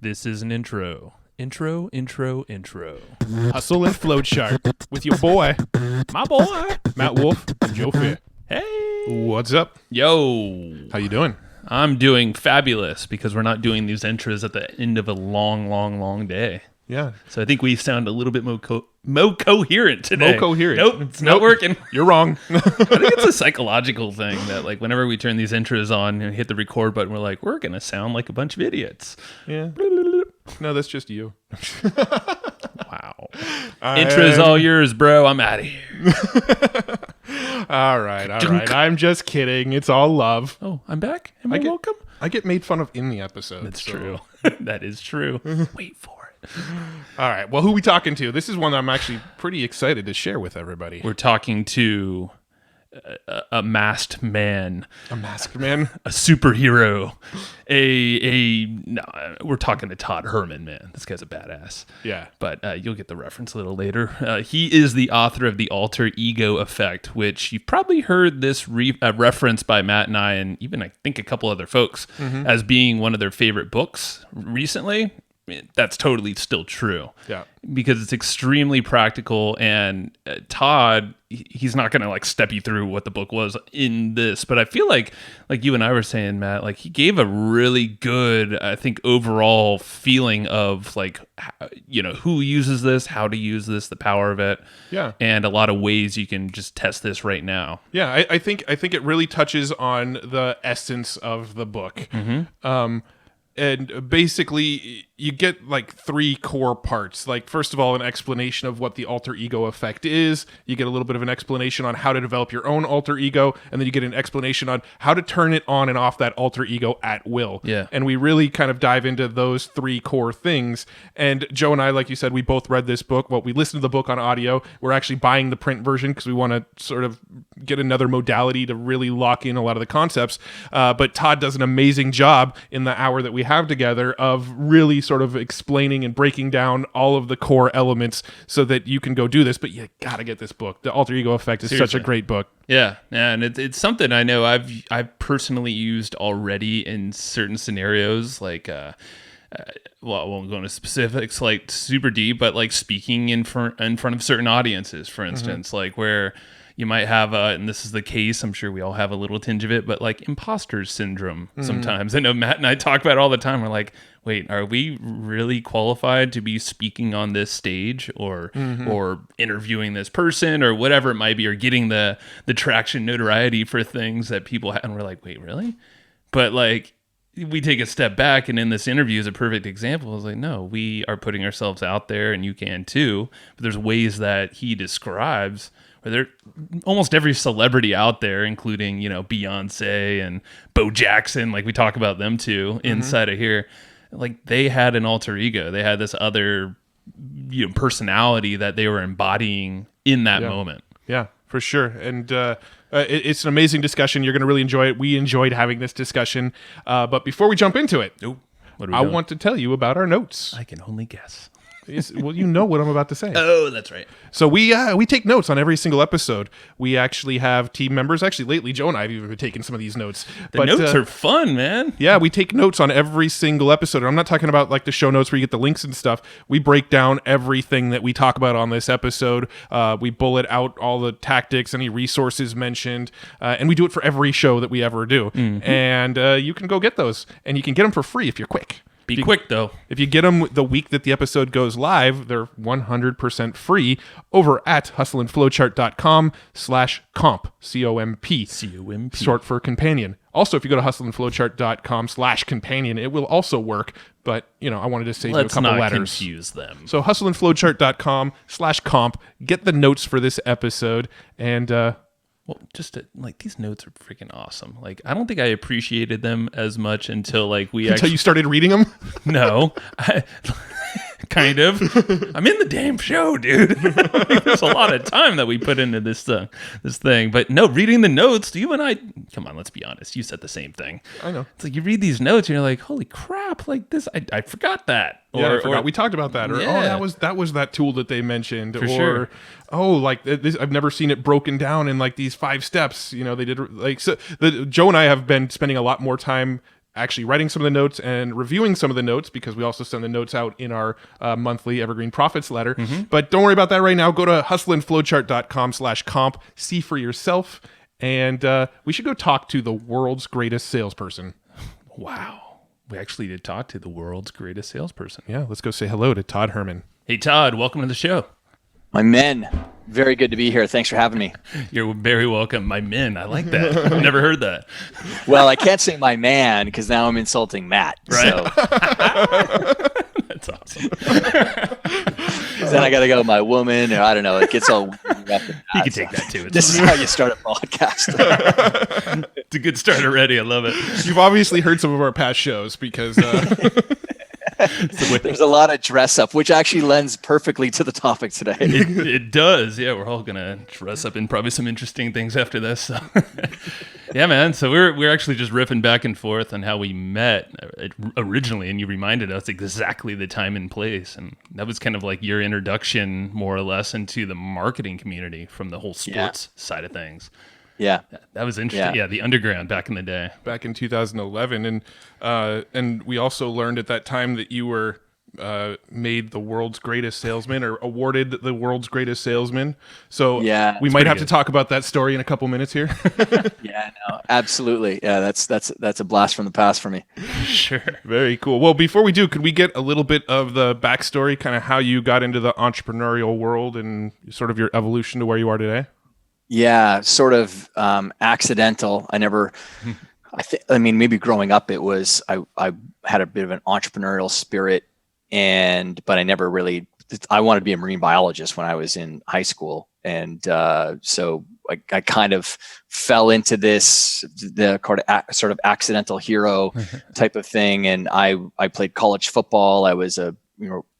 This is an intro. Intro. Hustle and Flow Chart with your boy, My boy. Matt Wolf and Joe Fier. Hey. What's up? Yo. How you doing? I'm doing fabulous because we're not doing these intros at the end of a long day. Yeah. So I think we sound a little bit more coherent today. More coherent. Nope, it's not working. You're wrong. I think it's a psychological thing that, like, whenever we turn these intros on and hit the record button, we're like, we're going to sound like a bunch of idiots. Yeah. No, that's just you. Wow. Intro's all yours, bro. I'm out of here. All right. I'm just kidding. It's all love. Oh, I'm back? Am I welcome? I get made fun of in the episode. That's true. That is true. Wait for it. All right. Well, who are we talking to? This is one that I'm actually pretty excited to share with everybody. We're talking to a masked man. A masked man? A superhero. We're talking to Todd Herman, man. This guy's a badass. Yeah. But you'll get the reference a little later. He is the author of The Alter Ego Effect, which you've probably heard this referenced by Matt and I, and even I think a couple other folks, as being one of their favorite books recently. That's totally still true. Yeah. Because it's extremely practical, and Todd, he's not going to like step you through what the book was in this, but I feel like you and I were saying, Matt, like he gave a really good, I think, overall feeling of like, you know, who uses this, how to use this, the power of it. Yeah. And a lot of ways you can just test this right now. Yeah. I think it really touches on the essence of the book. And basically, you get like three core parts. Like, first of all, an explanation of what the alter ego effect is. You get a little bit of an explanation on how to develop your own alter ego. And then you get an explanation on how to turn it on and off that alter ego at will. Yeah. And we really kind of dive into those three core things. And Joe and I, like you said, we both read this book. Well, we listened to the book on audio. We're actually buying the print version because we want to sort of get another modality to really lock in a lot of the concepts. But Todd does an amazing job in the hour that we have together of really sort of explaining and breaking down all of the core elements so that you can go do this. But you gotta get this book. The Alter Ego Effect is such a great book. Yeah, and it's something I know I've personally used already in certain scenarios, like well, I won't go into specifics like super deep, but like speaking in front of certain audiences, for instance, like where you might have, and this is the case, I'm sure we all have a little tinge of it, but like imposter syndrome sometimes. I know Matt and I talk about it all the time. We're like, wait, are we really qualified to be speaking on this stage or interviewing this person or whatever it might be, or getting the traction notoriety for things that people have? And we're like, wait, really? But like, we take a step back, and in this interview is a perfect example. It's like, no, we are putting ourselves out there, and you can too. But there's ways that he describes where there almost every celebrity out there, including, you know, Beyonce and Bo Jackson, like we talk about them too inside of here, like they had an alter ego. They had this other, you know, personality that they were embodying in that moment. Yeah, for sure. And it's an amazing discussion. You're going to really enjoy it. We enjoyed having this discussion. But before we jump into it, I want to tell you about our notes. I can only guess. Well, you know what I'm about to say. Oh, that's right. So we take notes on every single episode. We actually have team members. Actually, lately, Joe and I have even been taking some of these notes. The notes are fun, man. Yeah, we take notes on every single episode. And I'm not talking about like the show notes where you get the links and stuff. We break down everything that we talk about on this episode. We bullet out all the tactics, any resources mentioned, and we do it for every show that we ever do. And you can go get those, and you can get them for free if you're quick. Be quick, though. If you get them the week that the episode goes live, they're 100% free over at hustleandflowchart.com/comp, C-O-M-P. C-O-M-P. Short for companion. Also, if you go to hustleandflowchart.com/companion, it will also work. But, you know, I wanted to save you a couple letters. Let's not confuse them. So hustleandflowchart.com/comp. Get the notes for this episode. And, well, like these notes are freaking awesome. Like, I don't think I appreciated them as much until you started reading them. No, kind of. I'm in the damn show, dude. There's a lot of time that we put into this thing. But no, reading the notes, you and I, come on, let's be honest. You said the same thing. I know. It's like you read these notes and you're like, holy crap, like this, I forgot that. I forgot we talked about that. Or that was that tool that they mentioned. For sure. Oh, like this, I've never seen it broken down in like these 5 steps. You know, they did like so. Joe and I have been spending a lot more time actually writing some of the notes and reviewing some of the notes, because we also send the notes out in our monthly Evergreen Profits letter. But don't worry about that right now. Go to hustleandflowchart.com/comp, see for yourself. And we should go talk to the world's greatest salesperson. Wow. We actually did talk to the world's greatest salesperson. Yeah, let's go say hello to Todd Herman. Hey, Todd, welcome to the show. My men, very good to be here. Thanks for having me. You're very welcome. My men, I like that. I've never heard that. Well, I can't say my man because now I'm insulting Matt. Right. So. That's awesome. Then I got to go my woman, or I don't know. It gets all rough and bad, You can take that too. This is how you start a podcast. It's a good start already. I love it. You've obviously heard some of our past shows because... There's a lot of dress up, which actually lends perfectly to the topic today. It does. Yeah, we're all gonna dress up in probably some interesting things after this. So. Yeah, man. So we're actually just riffing back and forth on how we met originally, and you reminded us exactly the time and place, and that was kind of like your introduction, more or less, into the marketing community from the whole sports side of things. Yeah, that was interesting. Yeah, the underground back in the day, back in 2011, and we also learned at that time that you were made the world's greatest salesman, or awarded the world's greatest salesman. So we might have to talk about that story in a couple minutes here. Yeah, no, absolutely. Yeah, that's a blast from the past for me. Sure, very cool. Well, before we do, could we get a little bit of the backstory, kind of how you got into the entrepreneurial world and sort of your evolution to where you are today? Yeah, sort of accidental. I mean, maybe growing up, it was, I had a bit of an entrepreneurial spirit, but I never really, I wanted to be a marine biologist when I was in high school. And so I kind of fell into this, sort of accidental hero type of thing. And I played college football. I was a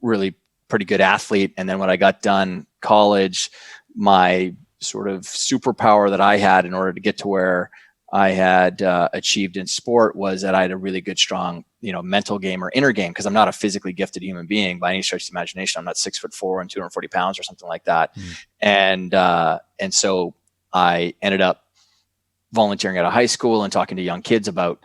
really pretty good athlete. And then when I got done college, my sort of superpower that I had in order to get to where I had achieved in sport was that I had a really good, strong, mental game or inner game, because I'm not a physically gifted human being by any stretch of the imagination. I'm not 6'4" and 240 pounds or something like that. And so I ended up volunteering at a high school and talking to young kids about,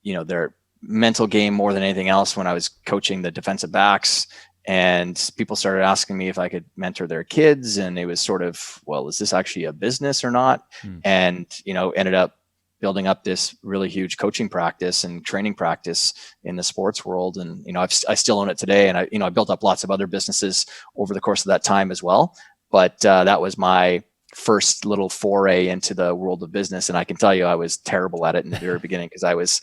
their mental game more than anything else when I was coaching the defensive backs. And people started asking me if I could mentor their kids, and it was sort of, well, is this actually a business or not? And, ended up building up this really huge coaching practice and training practice in the sports world. And, I still own it today. And I built up lots of other businesses over the course of that time as well. But that was my first little foray into the world of business. And I can tell you, I was terrible at it in the very beginning, because I was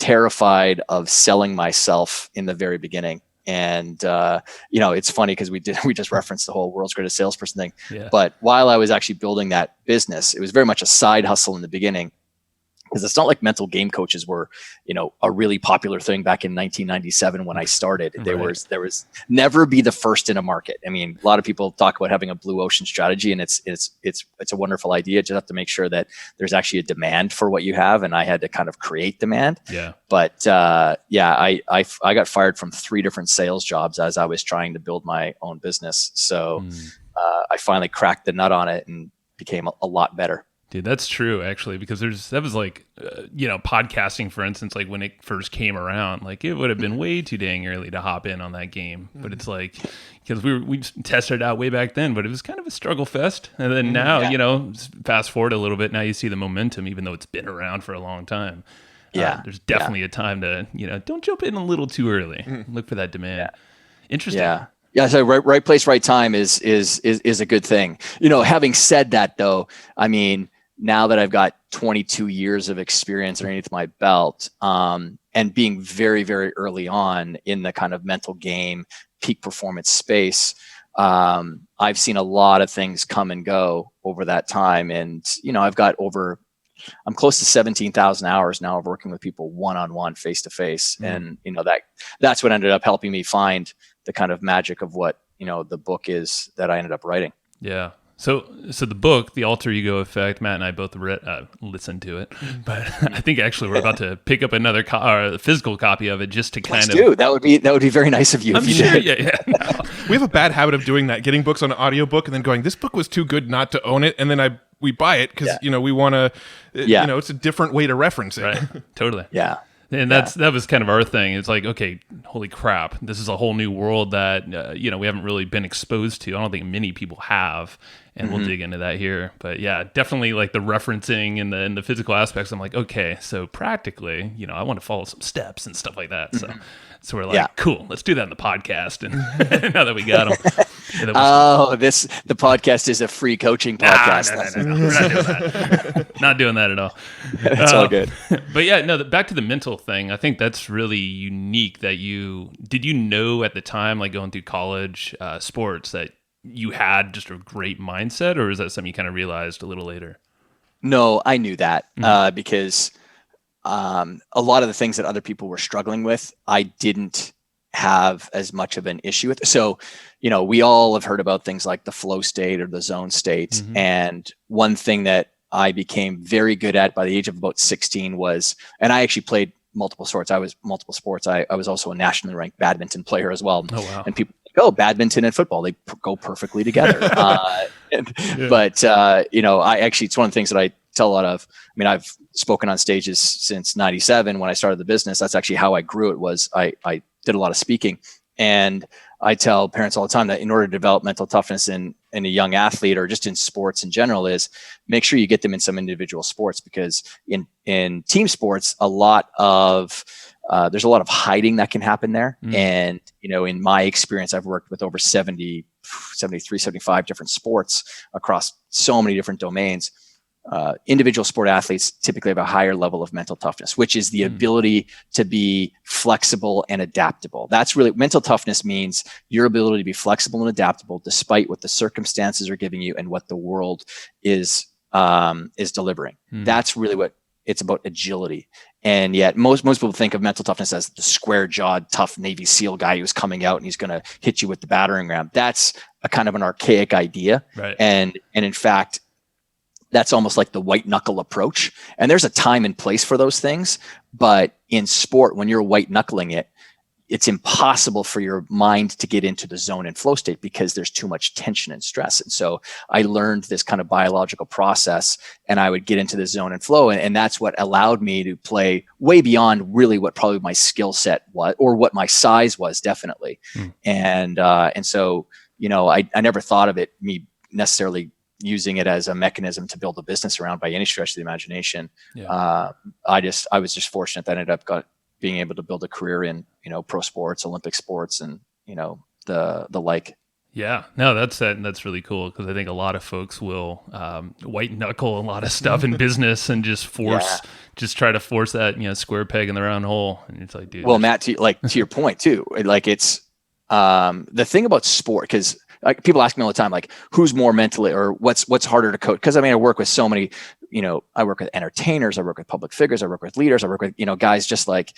terrified of selling myself in the very beginning. And, it's funny because we just referenced the whole world's greatest salesperson thing. Yeah. But while I was actually building that business, it was very much a side hustle in the beginning, because it's not like mental game coaches were, a really popular thing back in 1997 when I started. There was never be the first in a market. I mean, a lot of people talk about having a blue ocean strategy, and it's a wonderful idea. Just have to make sure that there's actually a demand for what you have. And I had to kind of create demand. Yeah. But I got fired from 3 different sales jobs as I was trying to build my own business. So I finally cracked the nut on it and became a lot better. Dude, that's true, actually, because that was like, podcasting, for instance, like when it first came around, like it would have been way too dang early to hop in on that game. But it's like, because we tested it out way back then, but it was kind of a struggle fest. And then now, fast forward a little bit, now you see the momentum, even though it's been around for a long time. There's definitely a time to, don't jump in a little too early. Look for that demand. Yeah. Interesting. Yeah. Yeah, so right place, right time is a good thing. Having said that, though, I mean, now that I've got 22 years of experience underneath my belt, and being very, very early on in the kind of mental game, peak performance space, I've seen a lot of things come and go over that time. And, I'm close to 17,000 hours now of working with people one-on-one, face-to-face. And, that's what ended up helping me find the kind of magic of what, the book is that I ended up writing. Yeah. So the book, The Alter Ego Effect, Matt and I both listened to it, but I think actually we're about to pick up another physical copy of it just to kind of. That would be very nice of you. I'm if you sure. did. Yeah. No. We have a bad habit of doing that, getting books on an audiobook and then going, this book was too good not to own it. And then we buy it because we want to. It's a different way to reference it. Right. Totally. Yeah. And that was kind of our thing. It's like, okay, holy crap, this is a whole new world that we haven't really been exposed to. I don't think many people have, and we'll dig into that here. But yeah, definitely like the referencing and the physical aspects. I'm like, okay, so practically, I want to follow some steps and stuff like that. So we're like, cool, let's do that in the podcast. And now that we got them. The podcast is a free coaching podcast. No, we're not doing that. Not doing that at all. It's all good. But yeah, no, back to the mental thing. I think that's really unique that did you know at the time, like going through college sports, that you had just a great mindset, or is that something you kind of realized a little later? No, I knew that because a lot of the things that other people were struggling with, I didn't have as much of an issue with. So, we all have heard about things like the flow state or the zone state. And one thing that I became very good at by the age of about 16 was, and I actually played multiple sports. I was also a nationally ranked badminton player as well. Oh, wow. And people go, badminton and football, they go perfectly together. But I actually, it's one of the things that I tell a lot of. I mean, I've spoken on stages since 97 when I started the business. That's actually how I grew. It was I did a lot of speaking, and I tell parents all the time that in order to develop mental toughness in a young athlete or just in sports in general is make sure you get them in some individual sports, because in team sports, there's a lot of hiding that can happen there. And, in my experience, I've worked with over 73, 75 different sports across so many different domains. Individual sport athletes typically have a higher level of mental toughness, which is the ability to be flexible and adaptable. That's really, mental toughness means your ability to be flexible and adaptable despite what the circumstances are giving you and what the world is delivering. That's really what it's about, agility. And yet most people think of mental toughness as the square-jawed, tough Navy SEAL guy who's coming out and he's going to hit you with the battering ram. That's a kind of an archaic idea. Right. And in fact, that's almost like the white knuckle approach. And there's a time and place for those things. But in sport, when you're white knuckling it, it's impossible for your mind to get into the zone and flow state because there's too much tension and stress. And so I learned this kind of biological process, and I would get into the zone and flow. And that's what allowed me to play way beyond really what probably my skill set was, or what my size was, definitely. And so, I never thought of me necessarily using it as a mechanism to build a business around by any stretch of the imagination. I was just fortunate that I ended up being able to build a career in, pro sports, Olympic sports, and, the like. Yeah, no, that's really cool, because I think a lot of folks will white knuckle a lot of stuff in business and just try to force that, square peg in the round hole. And it's like, dude. Well, Matt, to your point too, like it's the thing about sport, because people ask me all the time, like, who's more mentally, or what's harder to coach? Because I work with so many, I work with entertainers, I work with public figures, I work with leaders, I work with, guys just like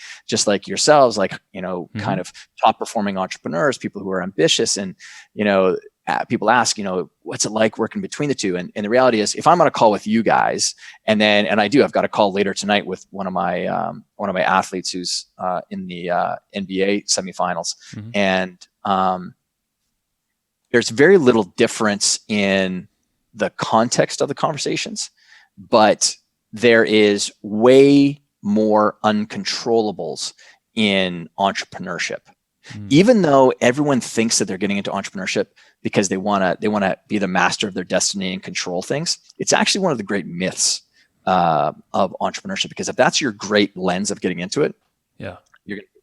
yourselves, like, kind of top performing entrepreneurs, people who are ambitious. And, people ask, what's it like working between the two? And the reality is, if I'm on a call with you guys, and I've got a call later tonight with one of my athletes who's in the NBA semifinals. And, there's very little difference in the context of the conversations, but there is way more uncontrollables in entrepreneurship. Even though everyone thinks that they're getting into entrepreneurship because they want to be the master of their destiny and control things, it's actually one of the great myths of entrepreneurship. Because if that's your great lens of getting into it, you're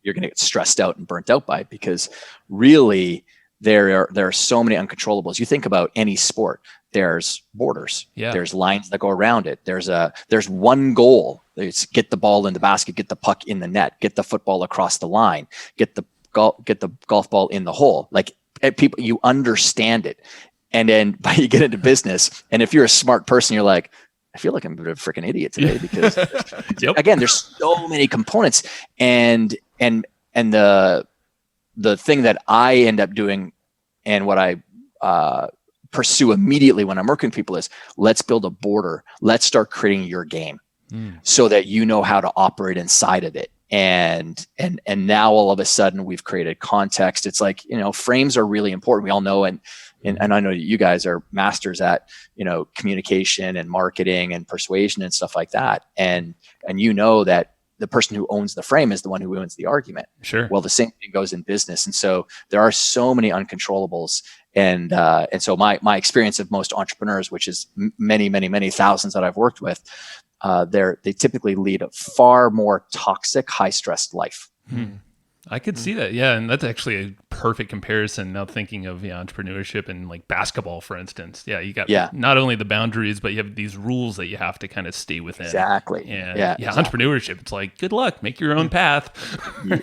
going to get stressed out and burnt out by it, because really, there are so many uncontrollables. You think about any sport, there's borders, there's lines that go around it. There's one goal. It's get the ball in the basket, get the puck in the net, get the football across the line, get the golf ball in the hole. Like, people, you understand it. And then you get into business, and if you're a smart person, you're like, I feel like I'm a bit of a freaking idiot today, because again, there's so many components. And the thing that I end up doing, and what I pursue immediately when I'm working with people, is let's build a border. Let's start creating your game so that you know how to operate inside of it. and now all of a sudden we've created context. It's like, frames are really important. We all know, and I know you guys are masters at, communication and marketing and persuasion and stuff like that. And that the person who owns the frame is the one who owns the argument. Sure. Well, the same thing goes in business. And so there are so many uncontrollables. And so my experience of most entrepreneurs, which is many, many, many thousands that I've worked with, they typically lead a far more toxic, high stress life. I could see that. Yeah. And that's actually a perfect comparison. Now thinking of entrepreneurship and like basketball, for instance. Yeah. You got not only the boundaries, but you have these rules that you have to kind of stay within. Exactly. And entrepreneurship, it's like, good luck, make your own path.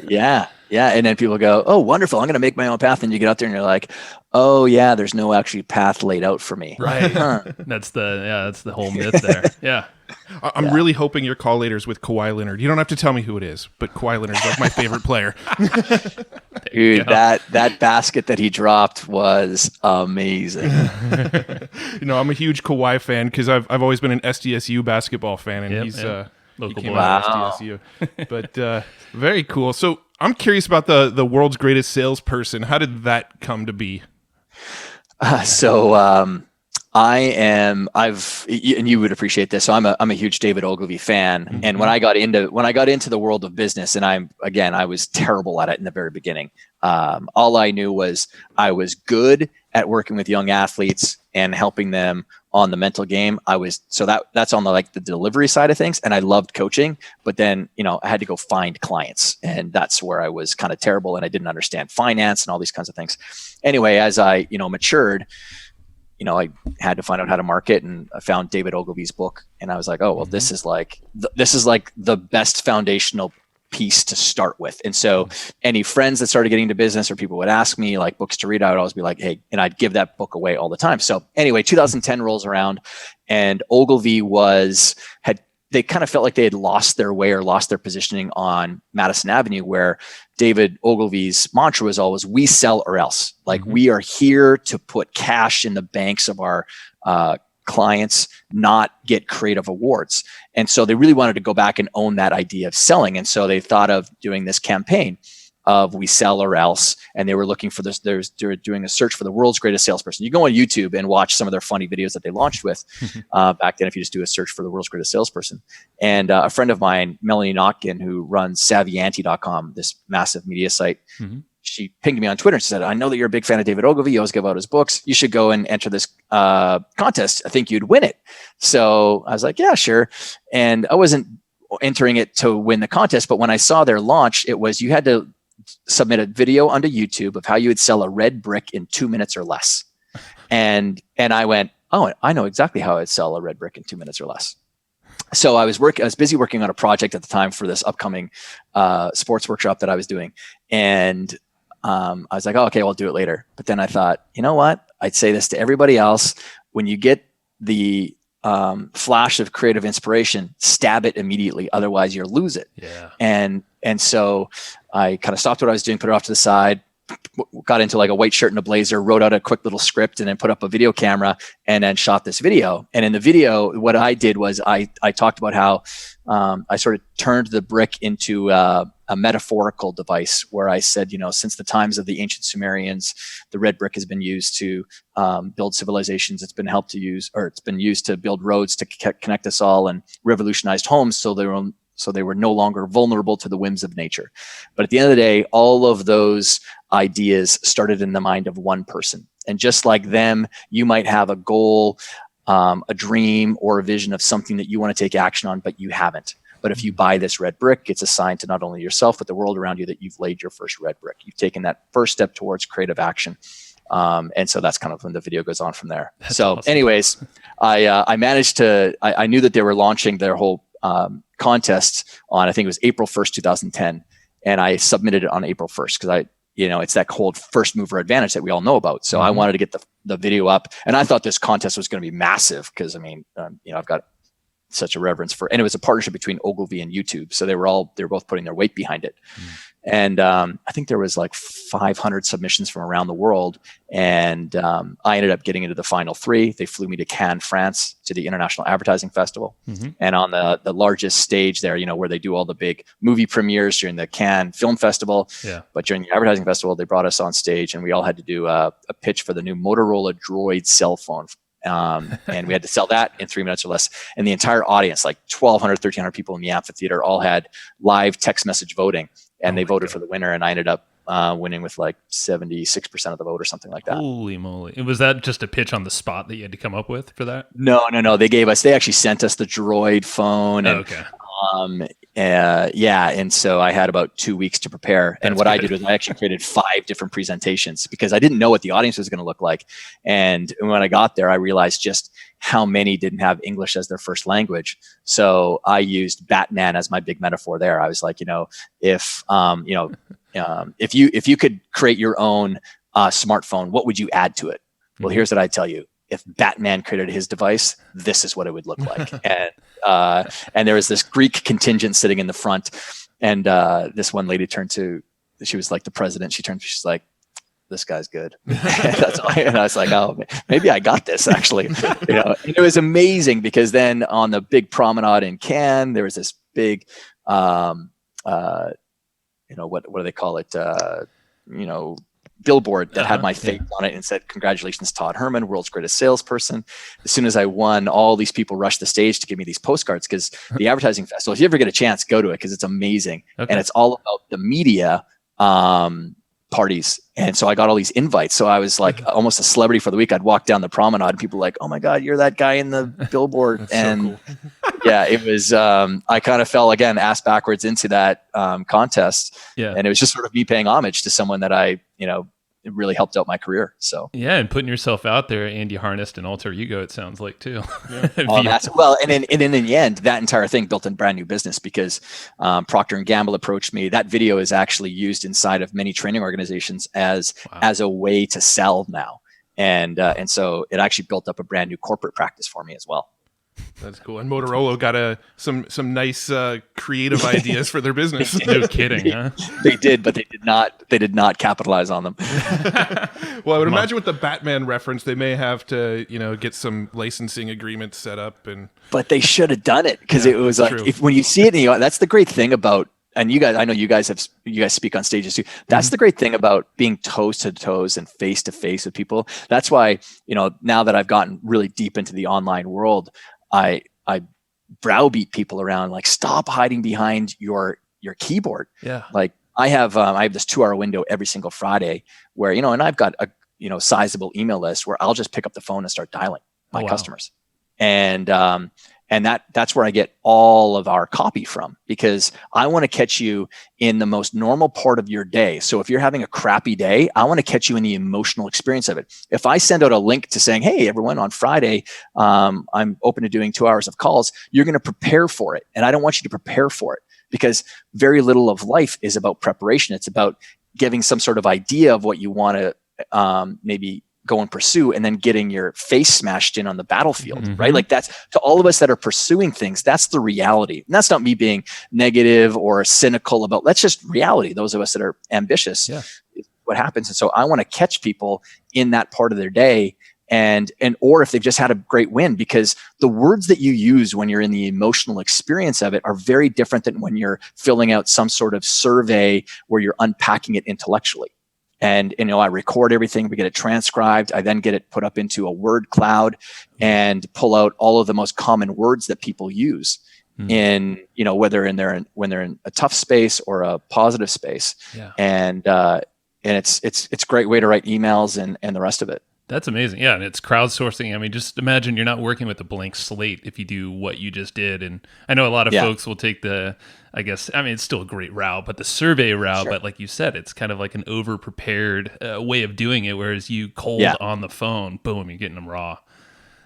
Yeah. And then people go, oh, wonderful, I'm going to make my own path. And you get out there and you're like, oh yeah, there's no actually path laid out for me. Right. That's the whole myth there. Yeah. I'm really hoping your call later is with Kawhi Leonard. You don't have to tell me who it is, but Kawhi Leonard's like my favorite player. Dude, that basket that he dropped was amazing. I'm a huge Kawhi fan because I've always been an SDSU basketball fan, and he came out of SDSU. But very cool. So I'm curious about the world's greatest salesperson. How did that come to be? And you would appreciate this. So I'm a huge David Ogilvy fan. Mm-hmm. And when I got into the world of business, and I was terrible at it in the very beginning. All I knew was I was good at working with young athletes and helping them on the mental game. That's on the delivery side of things. And I loved coaching, but then, I had to go find clients, and that's where I was kind of terrible. And I didn't understand finance and all these kinds of things. Anyway, as I, matured, I had to find out how to market, and I found David Ogilvy's book, and I was like, oh, well, this is like the best foundational piece to start with. And so any friends that started getting into business or people would ask me like books to read, I would always be like, hey, and I'd give that book away all the time. So anyway, 2010 rolls around, and Ogilvy they kind of felt like they had lost their way or lost their positioning on Madison Avenue, where David Ogilvy's mantra was always, we sell or else. Like, we are here to put cash in the banks of our clients, not get creative awards. And so they really wanted to go back and own that idea of selling. And so they thought of doing this campaign of we sell or else. And they were looking for this. They're doing a search for the world's greatest salesperson. You go on YouTube and watch some of their funny videos that they launched with back then, if you just do a search for the world's greatest salesperson. And a friend of mine, Melanie Notkin, who runs SavvyAnti.com, this massive media site, she pinged me on Twitter and said, I know that you're a big fan of David Ogilvy. You always give out his books. You should go and enter this contest. I think you'd win it. So I was like, yeah, sure. And I wasn't entering it to win the contest, but when I saw their launch, it was, you had to submit a video onto YouTube of how you would sell a red brick in 2 minutes or less. And I went, oh, I know exactly how I'd sell a red brick in 2 minutes or less. So I was busy working on a project at the time for this upcoming sports workshop that I was doing. And I was like, oh, okay, I'll do it later. But then I thought, you know what? I'd say this to everybody else. When you get the flash of creative inspiration, stab it immediately. Otherwise you'll lose it. Yeah. And so I kind of stopped what I was doing, put it off to the side, got into like a white shirt and a blazer, wrote out a quick little script, and then put up a video camera and then shot this video. And in the video, what I did was I talked about how I sort of turned the brick into a metaphorical device, where I said, since the times of the ancient Sumerians, the red brick has been used to build civilizations. It's been used to build roads to connect us all, and revolutionized homes so they were no longer vulnerable to the whims of nature. But at the end of the day, all of those ideas started in the mind of one person. And just like them, you might have a goal, a dream, or a vision of something that you want to take action on, but you haven't. But if you buy this red brick, it's a sign to not only yourself, but the world around you that you've laid your first red brick. You've taken that first step towards creative action. And so that's kind of when the video goes on from there. That's so awesome. Anyways, I managed to, I knew that they were launching their whole contest on, I think it was April 1st, 2010. And I submitted it on April 1st because it's that whole first mover advantage that we all know about. So I wanted to get the video up, and I thought this contest was going to be massive because I've got such a reverence for, and it was a partnership between Ogilvy and YouTube. So they were both putting their weight behind it. And I think there was like 500 submissions from around the world. And I ended up getting into the final 3. They flew me to Cannes, France, to the International Advertising Festival. And on the largest stage there, where they do all the big movie premieres during the Cannes Film Festival. Yeah. But during the advertising festival, they brought us on stage and we all had to do a pitch for the new Motorola Droid cell phone. And we had to sell that in 3 minutes or less. And the entire audience, like 1,200, 1,300 people in the amphitheater, all had live text message voting. And they voted for the winner. And I ended up winning with like 76% of the vote or something like that. Holy moly. Was that just a pitch on the spot that you had to come up with for that? No. They actually sent us the Droid phone. And, okay. And so I had about 2 weeks to prepare. And what I did was I actually created 5 different presentations because I didn't know what the audience was going to look like. And when I got there, I realized just how many didn't have English as their first language. So I used Batman as my big metaphor there. I was like, if you could create your own smartphone, what would you add to it? Well, here's what I tell you. If Batman created his device, this is what it would look like. And there was this Greek contingent sitting in the front. And this one lady she was like the president. She's like, this guy's good. And I was like, oh, maybe I got this actually. And it was amazing because then on the big promenade in Cannes, there was this big, what do they call it? Billboard that had my face on it and said, congratulations, Todd Herman, world's greatest salesperson. As soon as I won, all these people rushed the stage to give me these postcards because the advertising festival, if you ever get a chance, go to it because it's amazing. And it's all about the media parties. And so I got all these invites. So I was like almost a celebrity for the week. I'd walk down the promenade and people were like, oh my God, you're that guy in the billboard. And so cool. Yeah, it was, I kind of fell again, ass backwards into that contest. Yeah. And it was just sort of me paying homage to someone that it really helped out my career. So yeah, and putting yourself out there, and you harnessed an alter ego, it sounds like too. Yeah. And in the end, that entire thing built a brand new business because Procter and Gamble approached me. That video is actually used inside of many training organizations as a way to sell now, and so it actually built up a brand new corporate practice for me as well. That's cool. And Motorola got some nice creative ideas for their business. No kidding, huh? They did, but they did not capitalize on them. Well, I would imagine with the Batman reference, they may have to, get some licensing agreements set up. But they should have done it because it was like when you see it, that's the great thing about. And you guys, I know you guys speak on stages too. That's the great thing about being toes to toes and face to face with people. That's why, now that I've gotten really deep into the online world, I browbeat people around like, stop hiding behind your keyboard. Yeah. Like I have this 2-hour window every single Friday where, and I've got a, sizable email list where I'll just pick up the phone and start dialing my customers. And that's where I get all of our copy from because I want to catch you in the most normal part of your day. So if you're having a crappy day, I want to catch you in the emotional experience of it. If I send out a link to saying, hey, everyone, on Friday, I'm open to doing 2 hours of calls, you're going to prepare for it. And I don't want you to prepare for it because very little of life is about preparation. It's about giving some sort of idea of what you want to maybe go and pursue and then getting your face smashed in on the battlefield, right? Like that's to all of us that are pursuing things, that's the reality. And that's not me being negative or cynical about, that's just reality. Those of us that are ambitious, what happens. And so I want to catch people in that part of their day and or if they've just had a great win, because the words that you use when you're in the emotional experience of it are very different than when you're filling out some sort of survey where you're unpacking it intellectually. And, I record everything, we get it transcribed. I then get it put up into a word cloud and pull out all of the most common words that people use in, whether when they're in a tough space or a positive space. Yeah. And it's a great way to write emails and the rest of it. That's amazing. Yeah. And it's crowdsourcing. I mean, just imagine you're not working with a blank slate if you do what you just did. And I know a lot of folks will take it's still a great route, but the survey route, but like you said, it's kind of like an over prepared way of doing it. Whereas you cold on the phone, boom, you're getting them raw.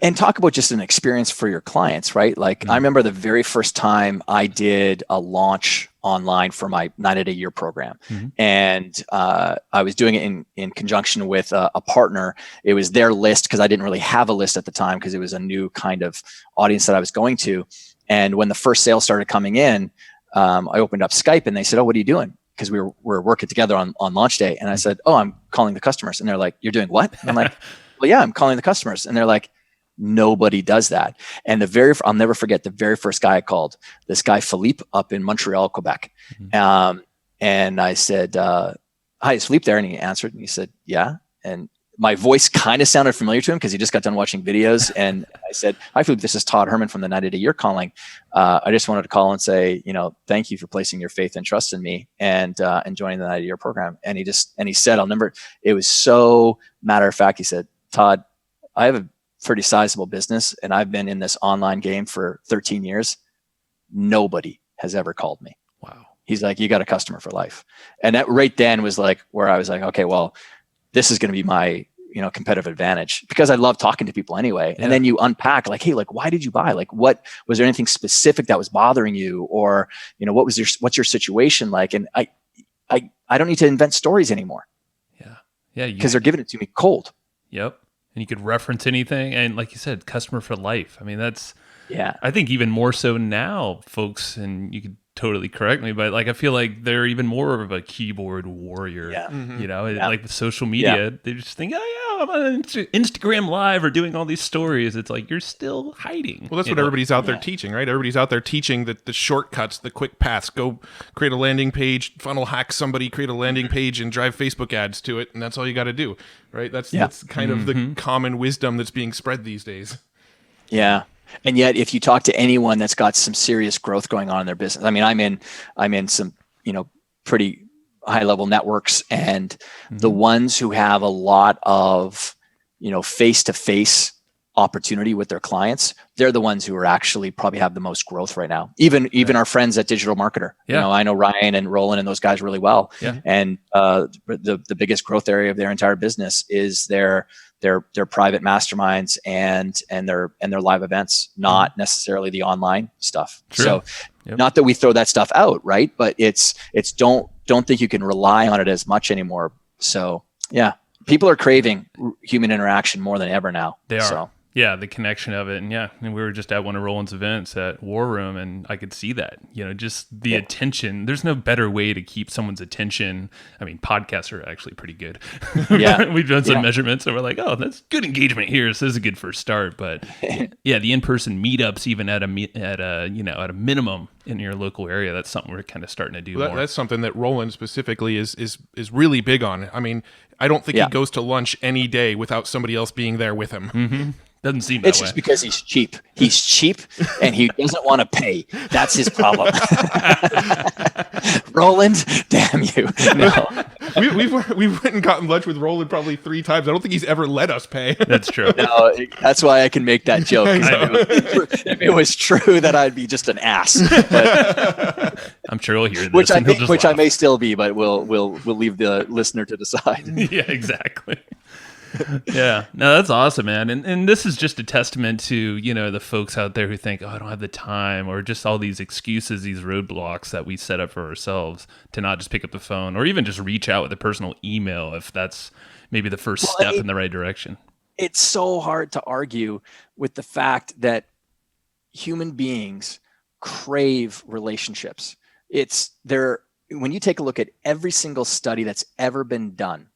And talk about just an experience for your clients, right? Like I remember the very first time I did a launch online for my 90-day year program. And I was doing it in conjunction with a partner. It was their list because I didn't really have a list at the time because it was a new kind of audience that I was going to. And when the first sale started coming in, I opened up Skype and they said, oh, what are you doing? because we were working together on launch day. And I said, oh, I'm calling the customers. And they're like, you're doing what? And I'm like, well, yeah, I'm calling the customers. And they're like, nobody does that. And I'll never forget the very first guy I called, this guy, Philippe, up in Montreal, Quebec. And I said, hi, is Philippe there? And he answered and he said, yeah. And my voice kind of sounded familiar to him because he just got done watching videos. And I said, hi, Philippe, this is Todd Herman from the 90 Day Year calling. I just wanted to call and say, thank you for placing your faith and trust in me and joining the 90 Day Year program. And he said, it was so matter of fact. He said, Todd, I have a pretty sizable business and I've been in this online game for 13 years. Nobody has ever called me. Wow. He's like, you got a customer for life. And that right then was like where I was like, okay, well, this is going to be my, competitive advantage because I love talking to people anyway. Yeah. And then you unpack like, hey, like, why did you buy? Like, what was there anything specific that was bothering you? Or, what's your situation like? And I don't need to invent stories anymore. Yeah. Yeah. Because they're giving it to me cold. Yep. And you could reference anything. And like you said, customer for life. I mean, yeah. I think even more so now, folks, and you could totally correct me, but like I feel like they're even more of a keyboard warrior. Yeah. Mm-hmm. Like with social media, they just think, oh yeah, I'm on Instagram Live or doing all these stories. It's like you're still hiding. Well, that's what everybody's out there teaching, right? Everybody's out there teaching the shortcuts, the quick paths. Go create a landing page, funnel hack somebody, create a landing page, and drive Facebook ads to it, and that's all you got to do, right? That's kind of the common wisdom that's being spread these days. Yeah. And yet, if you talk to anyone that's got some serious growth going on in their business, I mean, I'm in some, pretty high level networks, and the ones who have a lot of, face-to-face opportunity with their clients, they're the ones who are actually probably have the most growth right now. Even our friends at Digital Marketer, I know Ryan and Roland and those guys really well. Yeah. And the biggest growth area of their entire business is their private masterminds and their live events, not necessarily the online stuff. True. So not that we throw that stuff out, right? But it's don't think you can rely on it as much anymore. So yeah, people are craving human interaction more than ever now. They are. So. Yeah, the connection of it. And we were just at one of Roland's events at War Room, and I could see that, just the attention. There's no better way to keep someone's attention. I mean, podcasts are actually pretty good. Yeah. We've done some measurements, and we're like, oh, that's good engagement here. So this is a good first start. But yeah, the in-person meetups, even at a minimum in your local area, that's something we're kind of starting to do more. That's something that Roland specifically is really big on. I mean, I don't think he goes to lunch any day without somebody else being there with him. Mm-hmm. Doesn't seem that way. It's just because he's cheap. He's cheap and he doesn't want to pay. That's his problem. Roland, damn you. No. We've went and gotten lunch with Roland probably 3 times. I don't think he's ever let us pay. That's true. No, that's why I can make that joke. If it was true, that I'd be just an ass. But, I'm sure he'll hear this. Which I may still be, but we'll leave the listener to decide. Yeah, exactly. Yeah, no, that's awesome, man. And this is just a testament to, the folks out there who think, oh, I don't have the time, or just all these excuses, these roadblocks that we set up for ourselves to not just pick up the phone or even just reach out with a personal email if that's maybe the first step in the right direction. It's so hard to argue with the fact that human beings crave relationships. When you take a look at every single study that's ever been done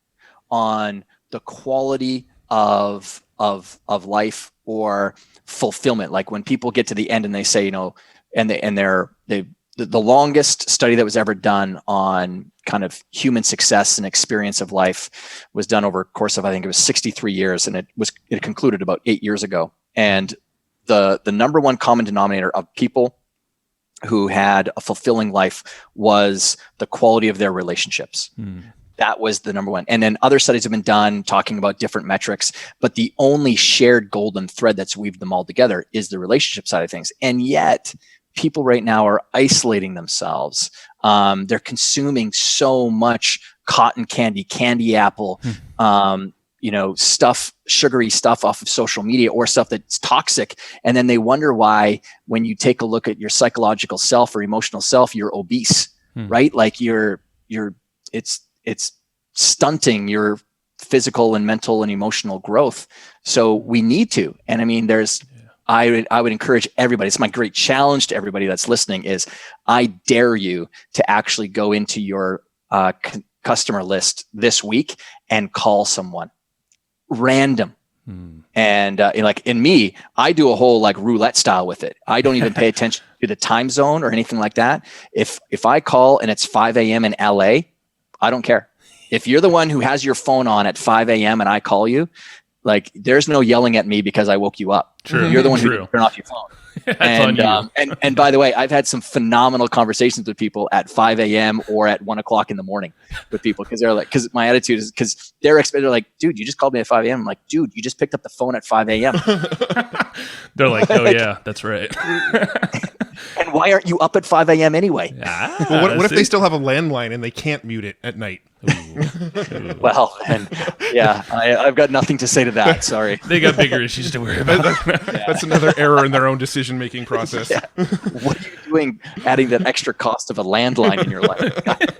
on the quality of life or fulfillment, like when people get to the end and they say, the longest study that was ever done on kind of human success and experience of life was done over a course of, I think it was 63 years, and it concluded about 8 years ago. And the number one common denominator of people who had a fulfilling life was the quality of their relationships. That was the number one. And then other studies have been done talking about different metrics, but the only shared golden thread that's weaved them all together is the relationship side of things. And yet people right now are isolating themselves. They're consuming so much cotton candy apple, sugary stuff off of social media or stuff that's toxic. And then they wonder why, when you take a look at your psychological self or emotional self, you're obese, right? Like it's stunting your physical and mental and emotional growth. So we need to, and I mean, I would encourage everybody. It's my great challenge to everybody that's listening is I dare you to actually go into your customer list this week and call someone random. And like in me, I do a whole like roulette style with it. I don't even pay attention to the time zone or anything like that. If I call and it's 5 a.m. in LA, I don't care. If you're the one who has your phone on at 5 a.m. and I call you, like there's no yelling at me because I woke you up. True. You're the one who didn't turn off your phone. And by the way, I've had some phenomenal conversations with people at 5 a.m. or at 1 o'clock in the morning with people because my attitude is because they're like, dude, you just called me at 5 a.m. I'm like, dude, you just picked up the phone at 5 a.m. They're like, oh yeah, that's right. And why aren't you up at 5 a.m. anyway? Well, what if they still have a landline and they can't mute it at night? Ooh. Well, and yeah, I've got nothing to say to that. Sorry. They got bigger issues to worry about. That's another error in their own decision-making process. Yeah. What are you doing adding that extra cost of a landline in your life?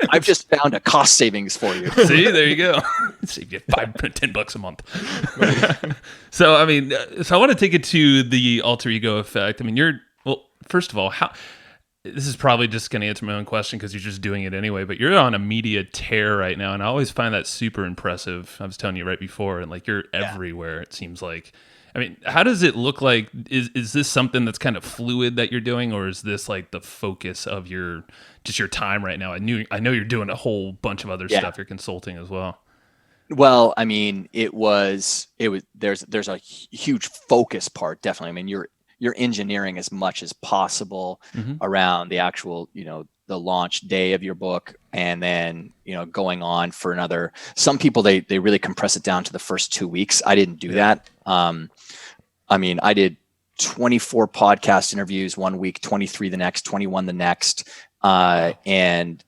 I've just found a cost savings for you. See, there you go. Save you $10 a month. So, I mean, I want to take it to the alter ego effect. I mean, first of all, this is probably just going to answer my own question because you're just doing it anyway, but you're on a media tear right now. And I always find that super impressive. I was telling you right before, and like you're everywhere, it seems like. I mean, how does it look like? Is this something that's kind of fluid that you're doing, or is this like the focus of your time right now? I know you're doing a whole bunch of other stuff. You're consulting as well. Well, I mean, there's a huge focus part, definitely. I mean, you're engineering as much as possible around the actual, the launch day of your book, and then, going on for another. Some people, they really compress it down to the first 2 weeks. I didn't do that. I mean, I did 24 podcast interviews 1 week, 23 the next, 21 the next. And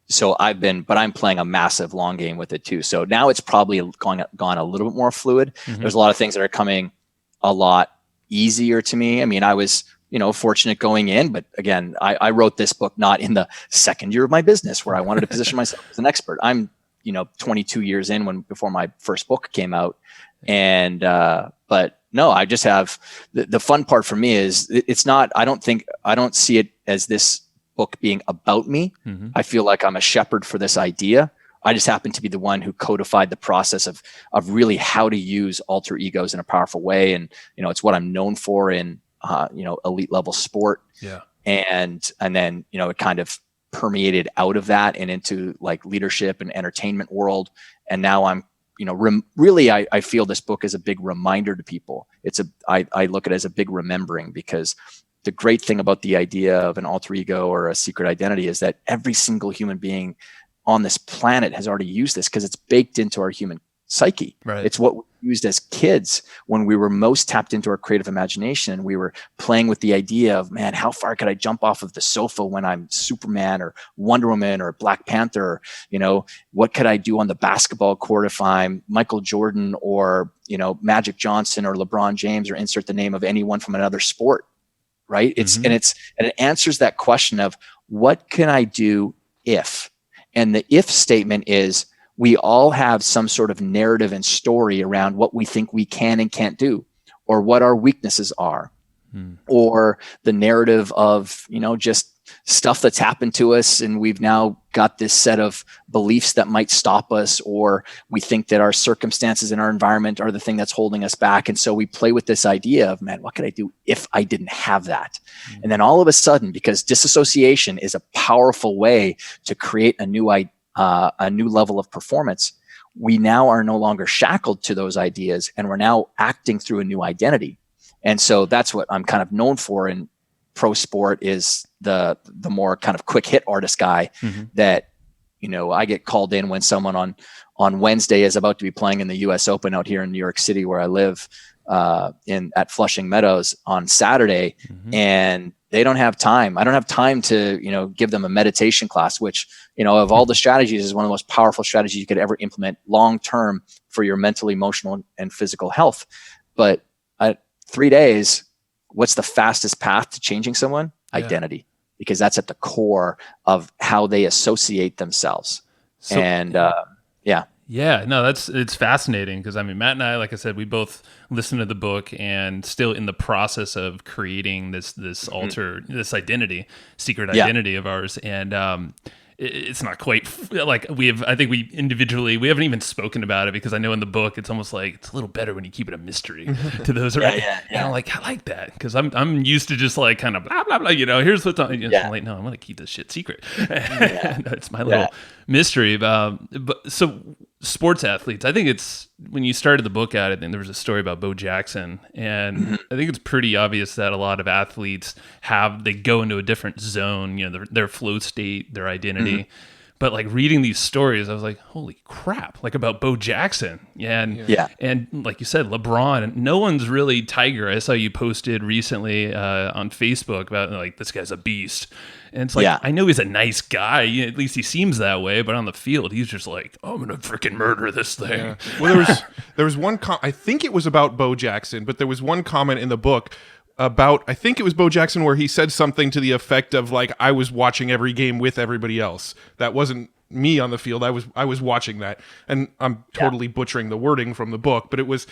so I'm playing a massive long game with it too. So now it's probably gone a little bit more fluid. There's a lot of things that are coming a lot easier to me. I mean, I was, fortunate going in, but again, I wrote this book not in the second year of my business where I wanted to position myself as an expert. I'm, 22 years in before my first book came out. And, but no, I just have the fun part for me is it's not, I don't see it as this book being about me. I feel like I'm a shepherd for this idea. I just happen to be the one who codified the process of really how to use alter egos in a powerful way. And, it's what I'm known for in, elite level sport. Yeah. And then, it kind of permeated out of that and into like leadership and entertainment world. And now I'm, really, I feel this book is a big reminder to people. I look at it as a big remembering, because the great thing about the idea of an alter ego or a secret identity is that every single human being on this planet has already used this because it's baked into our human psyche. Right. It's what we used as kids when we were most tapped into our creative imagination. We were playing with the idea of, man, how far could I jump off of the sofa when I'm Superman or Wonder Woman or Black Panther? What could I do on the basketball court if I'm Michael Jordan or, Magic Johnson or LeBron James, or insert the name of anyone from another sport. Right. And it answers that question of what can I do if? And the if statement is, we all have some sort of narrative and story around what we think we can and can't do, or what our weaknesses are, or the narrative of, just stuff that's happened to us. And we've now got this set of beliefs that might stop us, or we think that our circumstances and our environment are the thing that's holding us back. And so we play with this idea of, man, what could I do if I didn't have that? And then all of a sudden, because disassociation is a powerful way to create a new level of performance, we now are no longer shackled to those ideas, and we're now acting through a new identity. And so that's what I'm kind of known for in pro sport, is the more kind of quick hit artist guy that, I get called in when someone on Wednesday is about to be playing in the US Open out here in New York City, where I live, at Flushing Meadows on Saturday, and they don't have time. I don't have time to, give them a meditation class, which, of all the strategies, is one of the most powerful strategies you could ever implement long-term for your mental, emotional, and physical health. But 3 days, what's the fastest path to changing someone? Identity, because that's at the core of how they associate themselves. So, Yeah, no, it's fascinating, because I mean, Matt and I, like I said, we both listened to the book and still in the process of creating this identity, secret identity of ours. And it's not quite like I think we individually, we haven't even spoken about it because I know in the book, it's almost like it's a little better when you keep it a mystery to those around. And I'm like, I like that because I'm used to just like kind of blah, blah, blah, here's what's on. I'm like, no, I'm going to keep this shit secret. It's my little mystery. But so sports athletes, I think it's, when you started the book out, I think there was a story about Bo Jackson, and I think it's pretty obvious that a lot of athletes they go into a different zone, their flow state, their identity. But like reading these stories, I was like, holy crap, like about Bo Jackson. And like you said, LeBron, no one's really Tiger. I saw you posted recently on Facebook about like, this guy's a beast. And it's like, I know he's a nice guy. At least he seems that way. But on the field, he's just like, oh, I'm going to freaking murder this thing. Yeah. Well, there was one, I think it was about Bo Jackson, but there was one comment in the book about, I think it was Bo Jackson, where he said something to the effect of like, I was watching every game with everybody else. That wasn't me on the field. I was watching that. And I'm totally butchering the wording from the book, but it was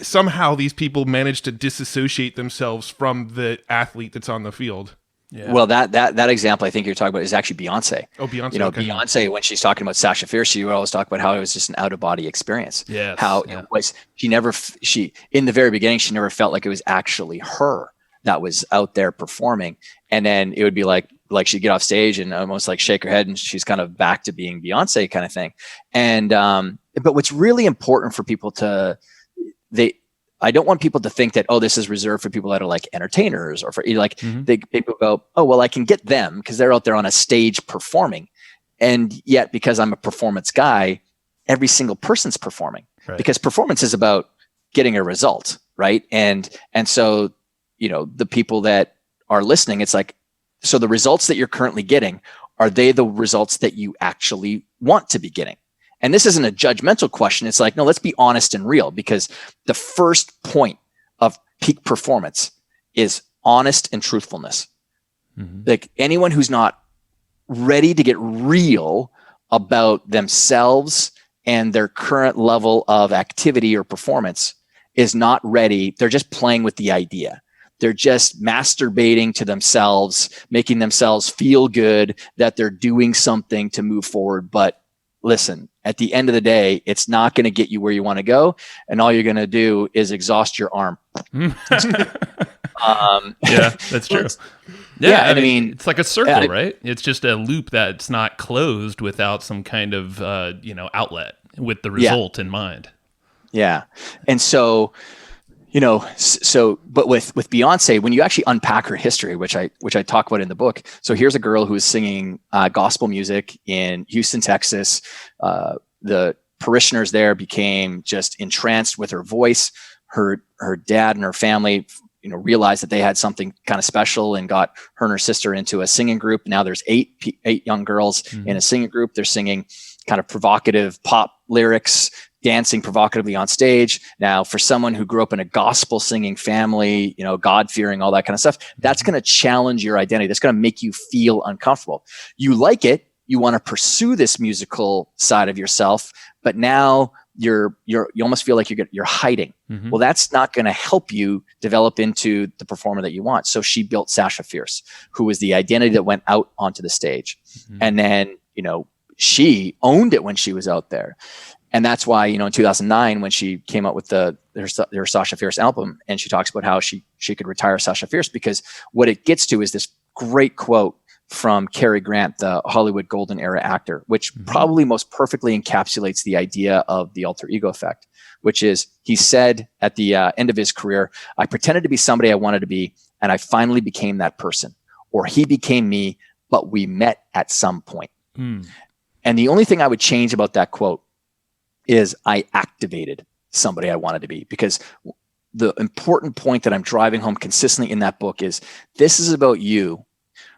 somehow these people managed to disassociate themselves from the athlete that's on the field. Yeah. Well, that example I think you're talking about is actually Beyonce. Oh, Beyonce. Okay. Beyonce, when she's talking about Sasha Fierce, she would always talk about how it was just an out of body experience. Yeah. How it was, she in the very beginning, she never felt like it was actually her that was out there performing. And then it would be like she'd get off stage and almost like shake her head and she's kind of back to being Beyonce kind of thing. And, but what's really important for people I don't want people to think that, oh, this is reserved for people that are like entertainers or for like people go, oh, well, I can get them because they're out there on a stage performing. And yet, because I'm a performance guy, every single person's performing because performance is about getting a result. Right. And so, the people that are listening, it's like, so the results that you're currently getting, are they the results that you actually want to be getting? And this isn't a judgmental question. It's like, no, let's be honest and real, because the first point of peak performance is honest and truthfulness. Like anyone who's not ready to get real about themselves and their current level of activity or performance is not ready. They're just playing with the idea. They're just masturbating to themselves, making themselves feel good that they're doing something to move forward. But listen, at the end of the day, it's not going to get you where you want to go. And all you're going to do is exhaust your arm. Yeah, that's true. Yeah, I mean, it's like a circle, right? It's just a loop that's not closed without some kind of, outlet with the result in mind. Yeah. And so, but with Beyonce, when you actually unpack her history, which I talk about in the book. So here's a girl who is singing gospel music in Houston, Texas. The parishioners there became just entranced with her voice. Her dad and her family, realized that they had something kind of special and got her and her sister into a singing group. Now there's eight young girls in a singing group. They're singing kind of provocative pop lyrics, dancing provocatively on stage. Now, for someone who grew up in a gospel singing family, God-fearing, all that kind of stuff, that's going to challenge your identity. That's going to make you feel uncomfortable. You like it. You want to pursue this musical side of yourself, but now you almost feel like you're hiding. Well, that's not going to help you develop into the performer that you want. So she built Sasha Fierce, who was the identity that went out onto the stage. And then, she owned it when she was out there. And that's why, in 2009, when she came out with her Sasha Fierce album, and she talks about how she could retire Sasha Fierce, because what it gets to is this great quote from Cary Grant, the Hollywood Golden Era actor, which probably most perfectly encapsulates the idea of the alter ego effect, which is, he said at the end of his career, I pretended to be somebody I wanted to be, and I finally became that person. Or he became me, but we met at some point. And the only thing I would change about that quote is I activated somebody I wanted to be, because the important point that I'm driving home consistently in that book is, this is about you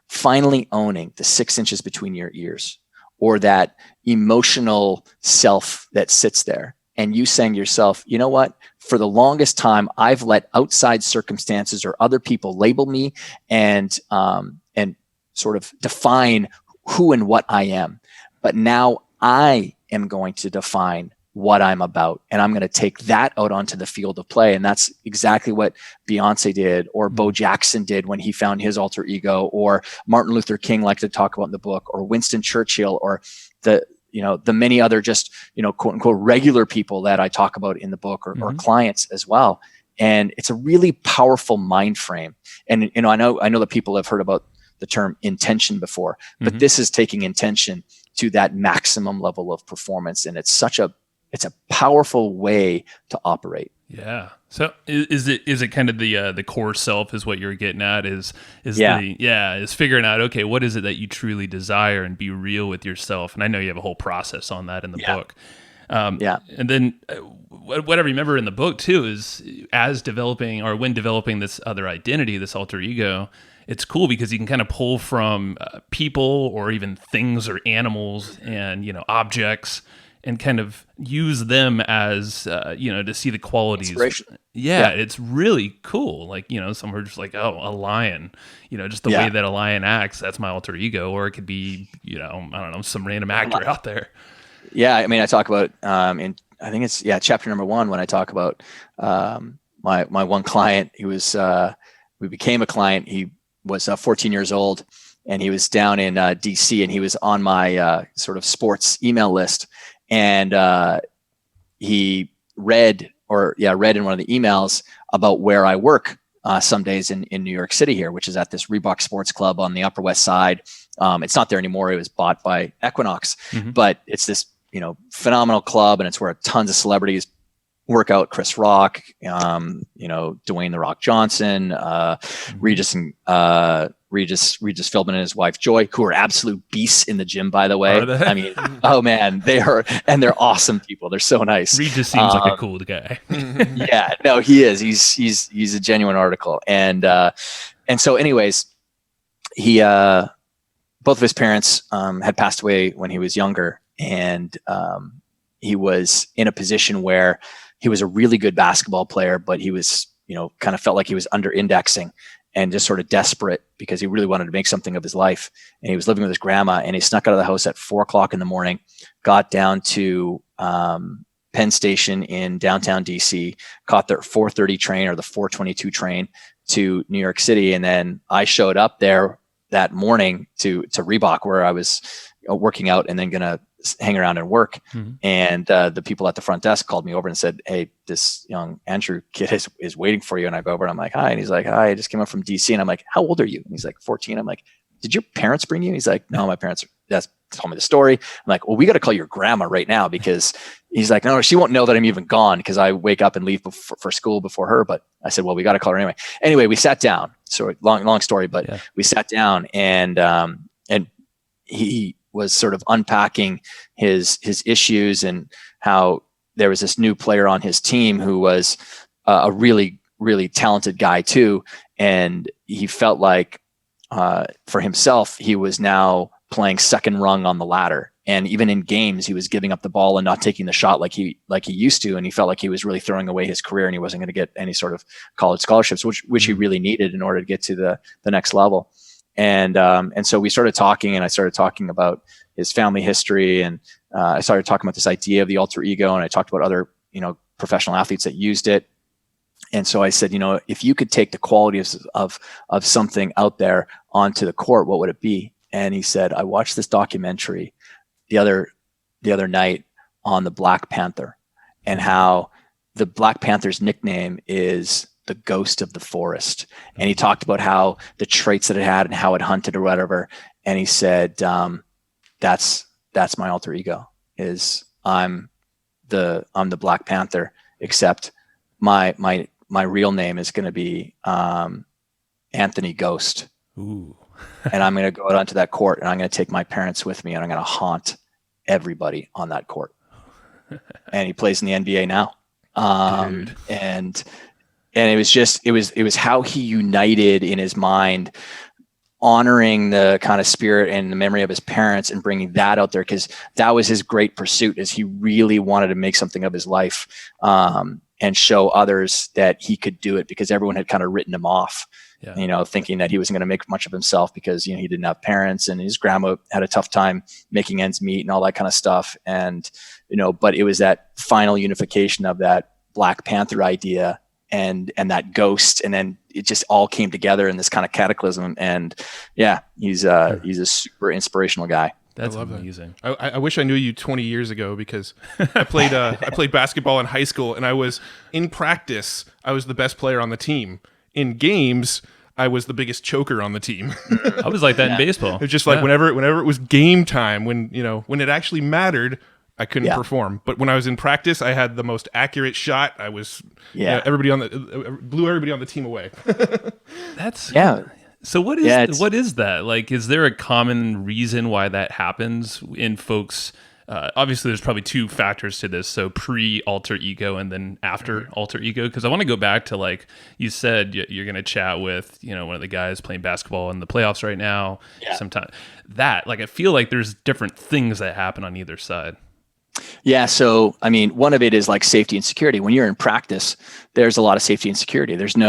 finally owning the 6 inches between your ears, or that emotional self that sits there, and you saying to yourself, you know what, for the longest time, I've let outside circumstances or other people label me and sort of define who and what I am. But now I am going to define what I'm about, and I'm going to take that out onto the field of play. And that's exactly what Beyonce did, or Bo Jackson did when he found his alter ego, or Martin Luther King liked to talk about in the book, or Winston Churchill, or the many other just, quote unquote, regular people that I talk about in the book, or clients as well. And it's a really powerful mind frame. And, I know that people have heard about the term intention before, but this is taking intention to that maximum level of performance. And it's a powerful way to operate. Yeah. So is it kind of the core self is what you're getting at is figuring out, okay, what is it that you truly desire, and be real with yourself. And I know you have a whole process on that in the book. And then what I remember in the book too is when developing this other identity, this alter ego, it's cool because you can kind of pull from people or even things or animals and, objects, and kind of use them as, to see the qualities. Inspiration. Yeah, it's really cool. Like, some are just like, oh, a lion, just the way that a lion acts, that's my alter ego. Or it could be, I don't know, some random actor out there. Yeah, I mean, I talk about in I think it's chapter number 1 when I talk about my one client. He was we became a client. He was 14 years old, and he was down in DC, and he was on my sort of sports email list, and he read in one of the emails about where I work some days in New York City here, which is at this Reebok Sports Club on the Upper West Side. It's not there anymore. It was bought by Equinox, but it's this phenomenal club, and it's where tons of celebrities work out. Chris Rock, Dwayne "The Rock" Johnson, Regis Philbin and his wife Joy, who are absolute beasts in the gym, by the way. I mean, oh man, they're awesome people. They're so nice. Regis seems like a cool guy. Yeah, no, he is. He's a genuine article. And so anyways, he both of his parents had passed away when he was younger, and he was in a position where he was a really good basketball player, but he was, kind of felt like he was under indexing and just sort of desperate because he really wanted to make something of his life. And he was living with his grandma, and he snuck out of the house at 4:00 in the morning, got down to Penn Station in downtown DC, caught the 4:30 train or the 4:22 train to New York City. And then I showed up there that morning to Reebok, where I was working out and then going to hang around and work. And the people at the front desk called me over and said, "Hey, this young Andrew kid is waiting for you." And I go over and I'm like, "Hi." And he's like, "Hi, I just came up from DC." And I'm like, "How old are you?" And he's like, 14. I'm like, "Did your parents bring you?" He's like, "No, my parents told me the story." I'm like, "Well, we got to call your grandma right now," because he's like, "No, she won't know that I'm even gone because I wake up and leave for school before her." But I said, "Well, we got to call her anyway." Anyway, we sat down. So long story, but we sat down, and he was sort of unpacking his issues, and how there was this new player on his team who was a really, really talented guy too. And he felt like for himself, he was now playing second rung on the ladder. And even in games, he was giving up the ball and not taking the shot like he used to. And he felt like he was really throwing away his career, and he wasn't going to get any sort of college scholarships, which he really needed in order to get to the next level. And so we started talking, and I started talking about his family history, and I started talking about this idea of the alter ego, and I talked about other, professional athletes that used it. And so I said, if you could take the qualities of something out there onto the court, what would it be? And he said, "I watched this documentary the other night on the Black Panther, and how the Black Panther's nickname is the ghost of the forest." And he talked about how the traits that it had and how it hunted or whatever. And he said, that's my alter ego, is I'm the Black Panther, except my real name is going to be Anthony Ghost. Ooh. And I'm going to go out onto that court, and I'm going to take my parents with me, and I'm going to haunt everybody on that court. And he plays in the NBA now. Dude. And it was how he united in his mind, honoring the kind of spirit and the memory of his parents, and bringing that out there, because that was his great pursuit, is he really wanted to make something of his life, and show others that he could do it, because everyone had kind of written him off. thinking that he wasn't going to make much of himself because, he didn't have parents and his grandma had a tough time making ends meet and all that kind of stuff. And, but it was that final unification of that Black Panther idea and that ghost. And then it just all came together in this kind of cataclysm. And he's a super inspirational guy. That's amazing. I wish I knew you 20 years ago because I played basketball in high school, and I was in practice. I was the best player on the team. In games, I was the biggest choker on the team. I was like that in baseball. It was just like whenever it was game time, when it actually mattered, I couldn't perform. But when I was in practice, I had the most accurate shot. I was everybody blew everybody on the team away. So what is that? Like, is there a common reason why that happens in folks? Obviously, there's probably two factors to this. So pre-alter ego and then after alter ego. Because I want to go back to, like you said, you're going to chat with one of the guys playing basketball in the playoffs right now. Yeah. Sometime I feel like there's different things that happen on either side. Yeah. So, one of it is like safety and security. When you're in practice, there's a lot of safety and security. Even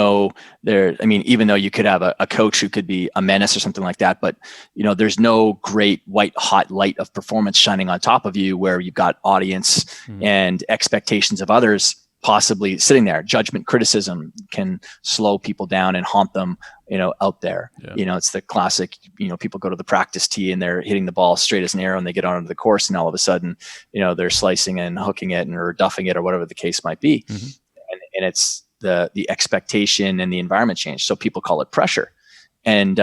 though you could have a coach who could be a menace or something like that, but, there's no great white hot light of performance shining on top of you where you've got audience and expectations of others possibly sitting there. Judgment, criticism can slow people down and haunt them, out there. Yeah. It's the classic, people go to the practice tee and they're hitting the ball straight as an arrow and they get onto the course and all of a sudden, they're slicing and hooking it or duffing it or whatever the case might be. Mm-hmm. And it's the expectation and the environment change. So people call it pressure. And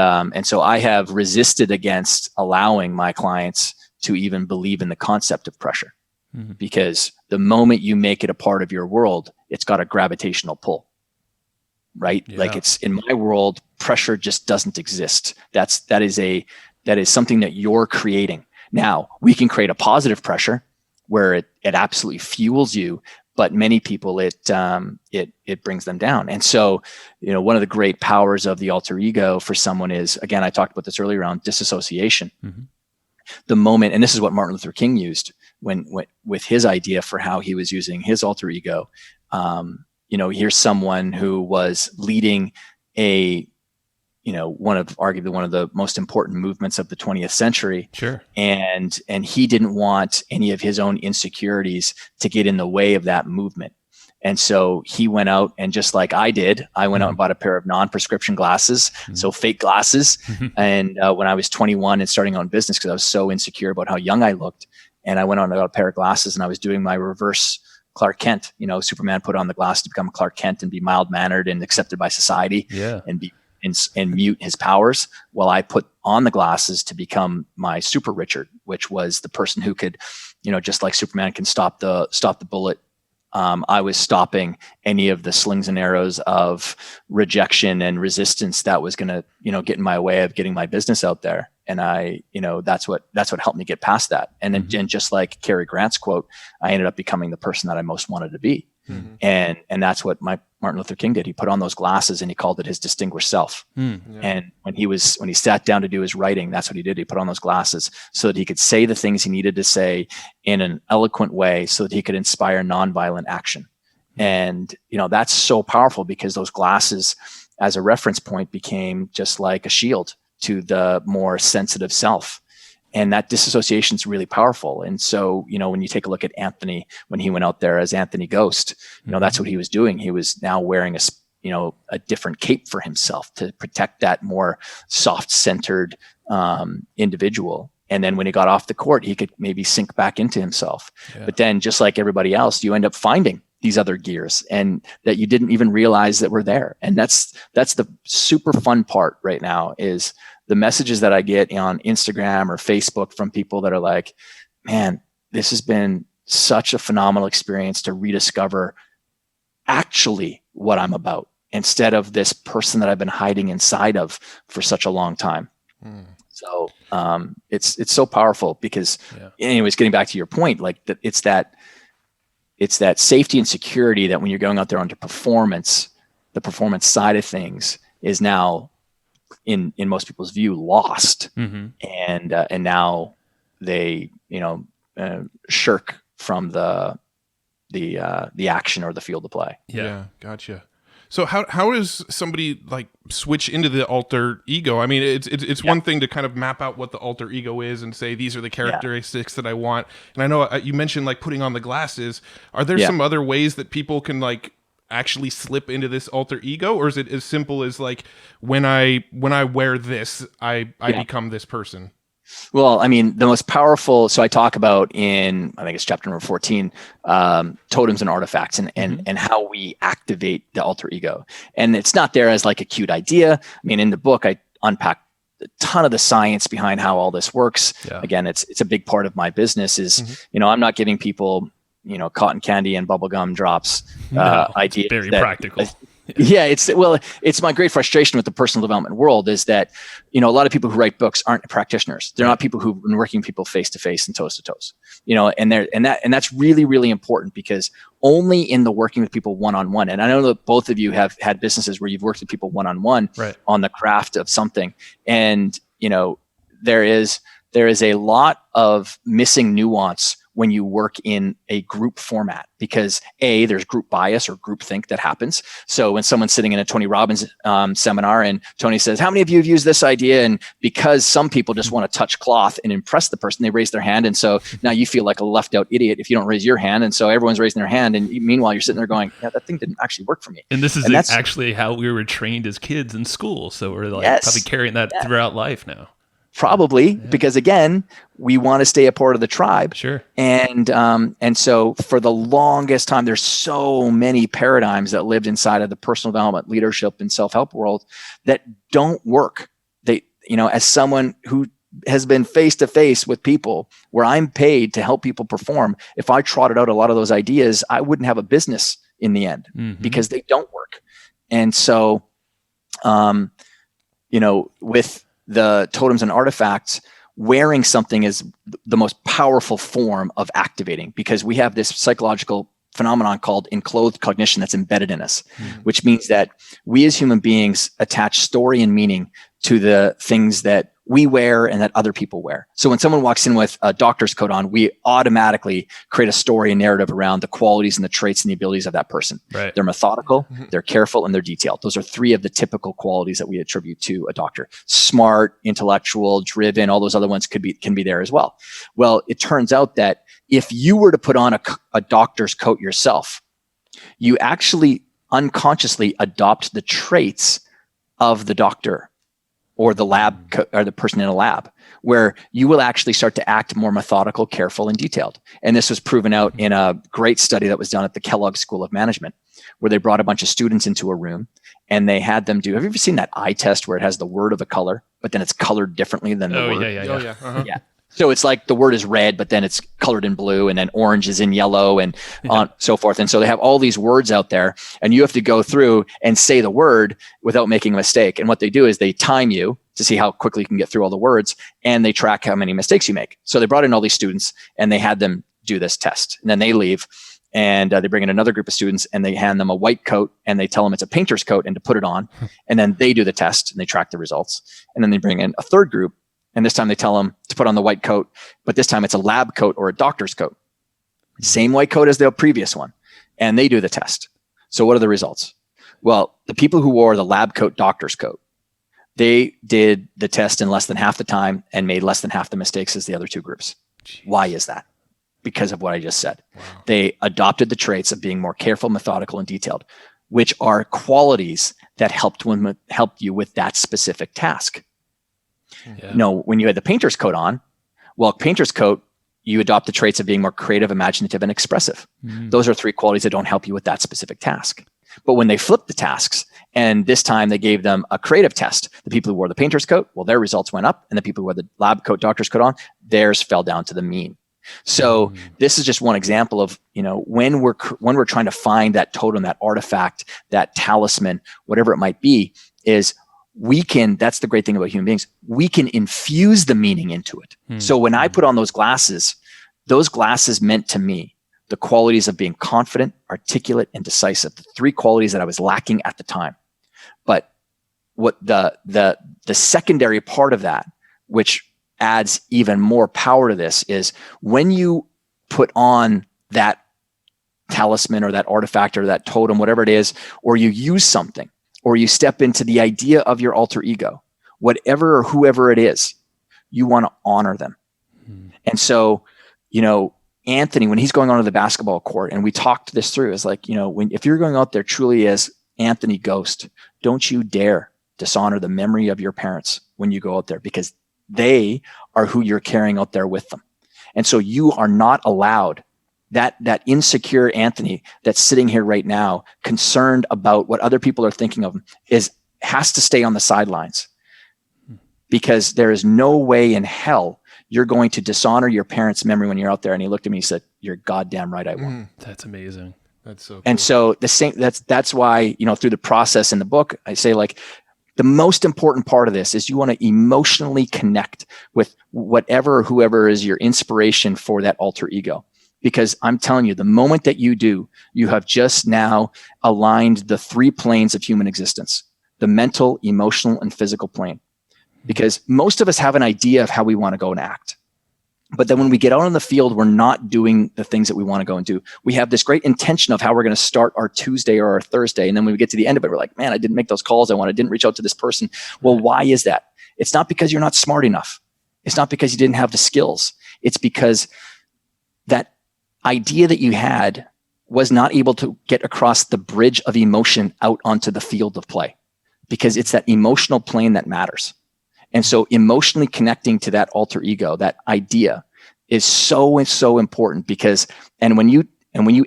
so I have resisted against allowing my clients to even believe in the concept of pressure. Mm-hmm. Because the moment you make it a part of your world, it's got a gravitational pull, right? Yeah. Like it's in my world, pressure just doesn't exist. That is something that you're creating. Now we can create a positive pressure where it absolutely fuels you, but many people it brings them down. And so, one of the great powers of the alter ego for someone is, again, I talked about this earlier around disassociation. Mm-hmm. The moment, and this is what Martin Luther King used when with his idea for how he was using his alter ego. Here's someone who was leading arguably one of the most important movements of the 20th century. Sure. And he didn't want any of his own insecurities to get in the way of that movement. And so he went out and just like I did, I went out and bought a pair of non-prescription glasses, so fake glasses. And when I was 21 and starting on business, because I was so insecure about how young I looked, and I went out and got a pair of glasses and I was doing my reverse Clark Kent. Superman put on the glasses to become Clark Kent and be mild-mannered and accepted by society and mute his powers. Well, I put on the glasses to become my Super Richard, which was the person who could, just like Superman can stop the bullet. I was stopping any of the slings and arrows of rejection and resistance that was going to, get in my way of getting my business out there. And that's what helped me get past that. And then, and just like Cary Grant's quote, I ended up becoming the person that I most wanted to be. Mm-hmm. And that's what Martin Luther King did. He put on those glasses and he called it his distinguished self. And when he sat down to do his writing, that's what he did. He put on those glasses so that he could say the things he needed to say in an eloquent way so that he could inspire nonviolent action. And, that's so powerful because those glasses as a reference point became just like a shield to the more sensitive self. And that disassociation is really powerful. And so, when you take a look at Anthony, when he went out there as Anthony Ghost, that's what he was doing. He was now wearing a different cape for himself to protect that more soft-centered individual. And then when he got off the court, he could maybe sink back into himself. Yeah. But then just like everybody else, you end up finding these other gears and that you didn't even realize that were there. And that's the super fun part right now is the messages that I get on Instagram or Facebook from people that are like, man, this has been such a phenomenal experience to rediscover actually what I'm about instead of this person that I've been hiding inside of for such a long time. So it's so powerful because anyways, getting back to your point, like it's that safety and security that when you're going out there onto performance, the performance side of things is now in most people's view lost. And now they shirk from the action or the field of play. Yeah, gotcha. So how does somebody like switch into the alter ego? I mean, it's one thing to kind of map out what the alter ego is and say these are the characteristics that I want. And I know you mentioned like putting on the glasses. Are there some other ways that people can like actually slip into this alter ego, or is it as simple as like when I wear this, I become this person? Well, I mean, the most powerful, so I talk about in, I think it's chapter number 14, totems and artifacts and how we activate the alter ego. And it's not there as like a cute idea. I mean, in the book, I unpack a ton of the science behind how all this works. Yeah. Again, it's a big part of my business is, I'm not giving people, cotton candy and bubblegum drops ideas. Very practical. Yeah, it's my great frustration with the personal development world is that, a lot of people who write books aren't practitioners. They're not people who've been working with people face to face and toes to toes, and that's really, really important because only in the working with people one-on-one. And I know that both of you have had businesses where you've worked with people one-on-one on the craft of something. And, there is a lot of missing nuance when you work in a group format because there's group bias or group think that happens. So when someone's sitting in a Tony Robbins seminar and Tony says, how many of you have used this idea? And because some people just want to touch cloth and impress the person, they raise their hand. And so now you feel like a left out idiot if you don't raise your hand. And so everyone's raising their hand. And meanwhile, you're sitting there going, yeah, that thing didn't actually work for me. And this is actually how we were trained as kids in school. So we're like probably carrying that throughout life now. Probably because again, we want to stay a part of the tribe. Sure. And so for the longest time, there's so many paradigms that lived inside of the personal development, leadership, and self-help world that don't work. They, as someone who has been face to face with people where I'm paid to help people perform, if I trotted out a lot of those ideas, I wouldn't have a business in the end because they don't work. And so, with the totems and artifacts, wearing something is the most powerful form of activating because we have this psychological phenomenon called enclothed cognition that's embedded in us, which means that we as human beings attach story and meaning to the things that we wear and that other people wear. So when someone walks in with a doctor's coat on, we automatically create a story and narrative around the qualities and the traits and the abilities of that person. Right. They're methodical, they're careful, and they're detailed. Those are three of the typical qualities that we attribute to a doctor. Smart, intellectual, driven, all those other ones can be there as well. Well, it turns out that if you were to put on a doctor's coat yourself, you actually unconsciously adopt the traits of the doctor or the lab or the person in a lab, where you will actually start to act more methodical, careful, and detailed. And this was proven out in a great study that was done at the Kellogg School of Management, where they brought a bunch of students into a room and they had them do, have you ever seen that eye test where it has the word of a color, but then it's colored differently than the word? Yeah. Yeah. So it's like the word is red, but then it's colored in blue, and then orange is in yellow, and on so forth. And so they have all these words out there, and you have to go through and say the word without making a mistake. And what they do is they time you to see how quickly you can get through all the words, and they track how many mistakes you make. So they brought in all these students, and they had them do this test. And then they leave, and they bring in another group of students, and they hand them a white coat, and they tell them it's a painter's coat and to put it on. And then they do the test, and they track the results. And then they bring in a third group, and this time they tell them to put on the white coat, but this time it's a lab coat or a doctor's coat. Same white coat as the previous one. And they do the test. So what are the results? Well, the people who wore the lab coat, doctor's coat, they did the test in less than half the time and made less than half the mistakes as the other two groups. Jeez. Why is that? Because of what I just said. Wow. They adopted the traits of being more careful, methodical, and detailed, which are qualities that helped you with that specific task. Yeah. When you had the painter's coat on, painter's coat, you adopt the traits of being more creative, imaginative, and expressive. Those are three qualities that don't help you with that specific task. But when they flipped the tasks, and this time they gave them a creative test, the people who wore the painter's coat, their results went up, and the people who wore the lab coat, doctor's coat on, theirs fell down to the mean. So this is just one example of, when we're trying to find that totem, that artifact, that talisman, whatever it might be, is that's the great thing about human beings. We can infuse the meaning into it. So when I put on those glasses meant to me the qualities of being confident, articulate, and decisive, the three qualities that I was lacking at the time. But what the secondary part of that, which adds even more power to this, is when you put on that talisman or that artifact or that totem, whatever it is, or you use something, or you step into the idea of your alter ego, whatever or whoever it is, you want to honor them. And so, Anthony, when he's going onto the basketball court, and we talked this through, is like, if you're going out there truly as Anthony Ghost, don't you dare dishonor the memory of your parents when you go out there, because they are who you're carrying out there with them. And so you are not allowed, that insecure Anthony that's sitting here right now, concerned about what other people are thinking of him, has to stay on the sidelines, because there is no way in hell you're going to dishonor your parents' memory when you're out there. And he looked at me and said, "You're goddamn right, I won't." That's amazing. That's so cool. And so that's why, through the process in the book, I say, like, the most important part of this is you want to emotionally connect with whatever or whoever is your inspiration for that alter ego. Because I'm telling you, the moment that you do, you have just now aligned the 3 planes of human existence: the mental, emotional, and physical plane. Because most of us have an idea of how we want to go and act. But then when we get out on the field, we're not doing the things that we want to go and do. We have this great intention of how we're going to start our Tuesday or our Thursday. And then when we get to the end of it, we're like, man, I didn't make those calls I wanted. I didn't reach out to this person. Well, why is that? It's not because you're not smart enough. It's not because you didn't have the skills. It's because that idea that you had was not able to get across the bridge of emotion out onto the field of play, because it's that emotional plane that matters. And so emotionally connecting to that alter ego, that idea, is so important, because, and when you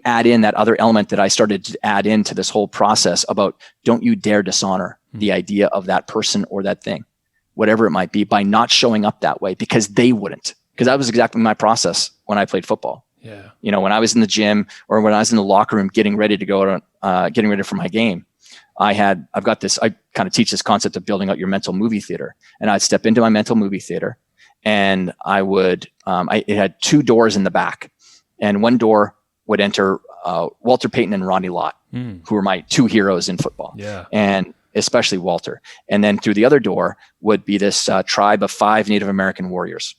add in that other element that I started to add into this whole process about, don't you dare dishonor the idea of that person or that thing, whatever it might be, by not showing up that way, because they wouldn't. Because that was exactly my process when I played football. Yeah. When I was in the gym or when I was in the locker room getting ready to go getting ready for my game, I kind of teach this concept of building out your mental movie theater. And I'd step into my mental movie theater, and I would, it had 2 doors in the back, and one door would enter Walter Payton and Ronnie Lott, who were my 2 heroes in football. Yeah. And especially Walter. And then through the other door would be this tribe of 5 Native American warriors.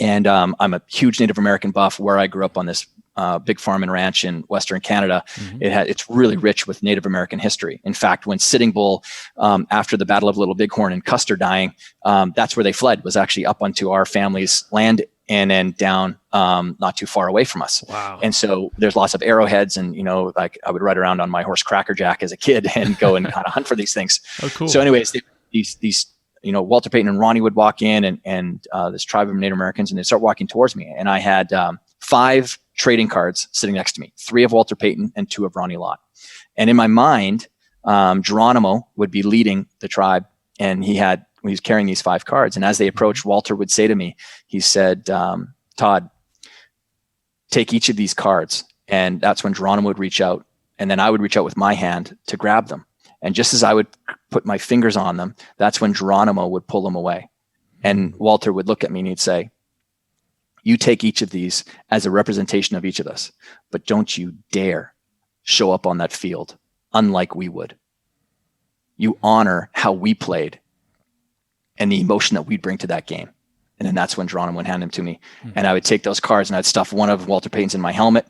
And I'm a huge Native American buff where I grew up on this big farm and ranch in Western Canada. It's really rich with Native American history. In fact, when Sitting Bull, after the Battle of Little Bighorn and Custer dying, that's where they fled, was actually up onto our family's land and then down not too far away from us. Wow. And so there's lots of arrowheads, and like I would ride around on my horse Cracker Jack as a kid and go and kind of hunt for these things. Oh, cool. So anyways, these Walter Payton and Ronnie would walk in, and this tribe of Native Americans, and they'd start walking towards me. And I had 5 trading cards sitting next to me, 3 of Walter Payton and 2 of Ronnie Lott. And in my mind, Geronimo would be leading the tribe, and he was carrying these 5 cards. And as they approached, Walter would say to me, he said, "Todd, take each of these cards." And that's when Geronimo would reach out, and then I would reach out with my hand to grab them. And just as I would put my fingers on them, that's when Geronimo would pull them away. And Walter would look at me and he'd say, "You take each of these as a representation of each of us, but don't you dare show up on that field unlike we would. You honor how we played and the emotion that we'd bring to that game." And then that's when Geronimo would hand them to me. And I would take those cards and I'd stuff one of Walter Payton's in my helmet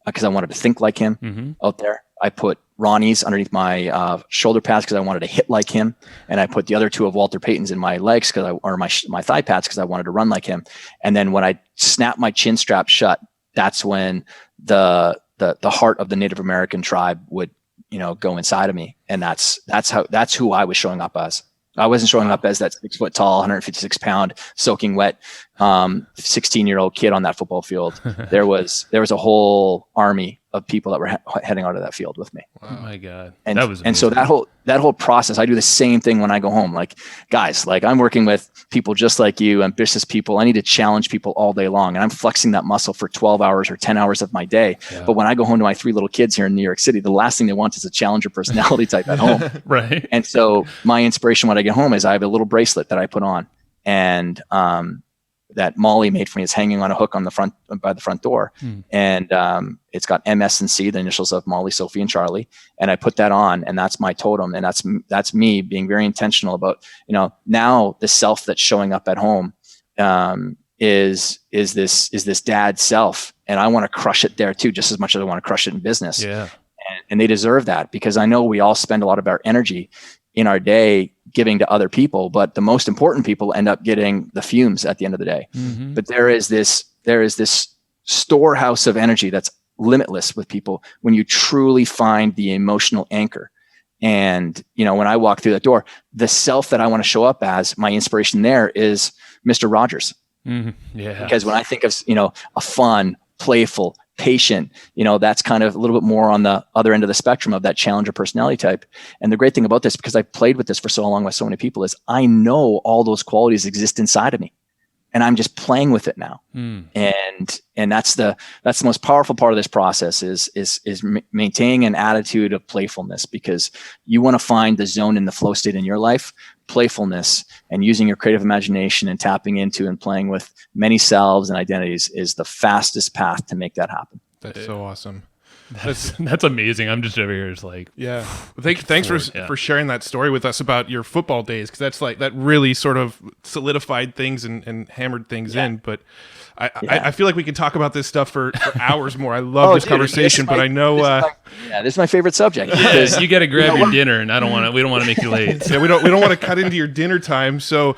because I wanted to think like him out there. I put Ronnie's underneath my shoulder pads because I wanted to hit like him, and I put the other 2 of Walter Payton's in my legs or my thigh pads because I wanted to run like him. And then when I snapped my chin strap shut, that's when the heart of the Native American tribe would go inside of me, and that's who I was showing up as. I wasn't showing up as that 6 foot tall, 156 pound, soaking wet, 16-year-old kid on that football field. There was a whole army of people that were heading out of that field with me. Wow. Oh my God. And, that was amazing. And so that whole process, I do the same thing when I go home. Like, guys, like I'm working with people just like you, ambitious people. I need to challenge people all day long. And I'm flexing that muscle for 12 hours or 10 hours of my day. Yeah. But when I go home to my 3 little kids here in New York City, the last thing they want is a challenger personality type at home. Right. And so my inspiration when I get home is I have a little bracelet that I put on, and that Molly made for me is hanging on a hook on the front by the front door. And it's got MS and C, the initials of Molly, Sophie, and Charlie. And I put that on, and that's my totem. And that's me being very intentional about, now the self that's showing up at home is this dad self, and I want to crush it there too, just as much as I want to crush it in business. Yeah. And they deserve that, because I know we all spend a lot of our energy in our day giving to other people, but the most important people end up getting the fumes at the end of the day. Mm-hmm. But there is this storehouse of energy that's limitless with people when you truly find the emotional anchor. And, when I walk through that door, the self that I want to show up as, my inspiration there is Mr. Rogers. Mm-hmm. Yeah. Because when I think of, a fun, playful, patient, that's kind of a little bit more on the other end of the spectrum of that challenger personality type. And the great thing about this, because I've played with this for so long with so many people, is I know all those qualities exist inside of me, and I'm just playing with it now. And that's the most powerful part of this process is maintaining an attitude of playfulness, because you want to find the zone in the flow state in your life. Playfulness and using your creative imagination and tapping into and playing with many selves and identities is the fastest path to make that happen. That's so awesome. That's amazing. I'm just over here just like, yeah. Thanks for sharing that story with us about your football days, because that's like that really sort of solidified things and hammered things in. But I feel like we could talk about this stuff for hours more. I love this conversation, but I know this is my favorite subject. Yeah, you got to grab your dinner, and we don't want to make you late. Yeah, we don't want to cut into your dinner time. So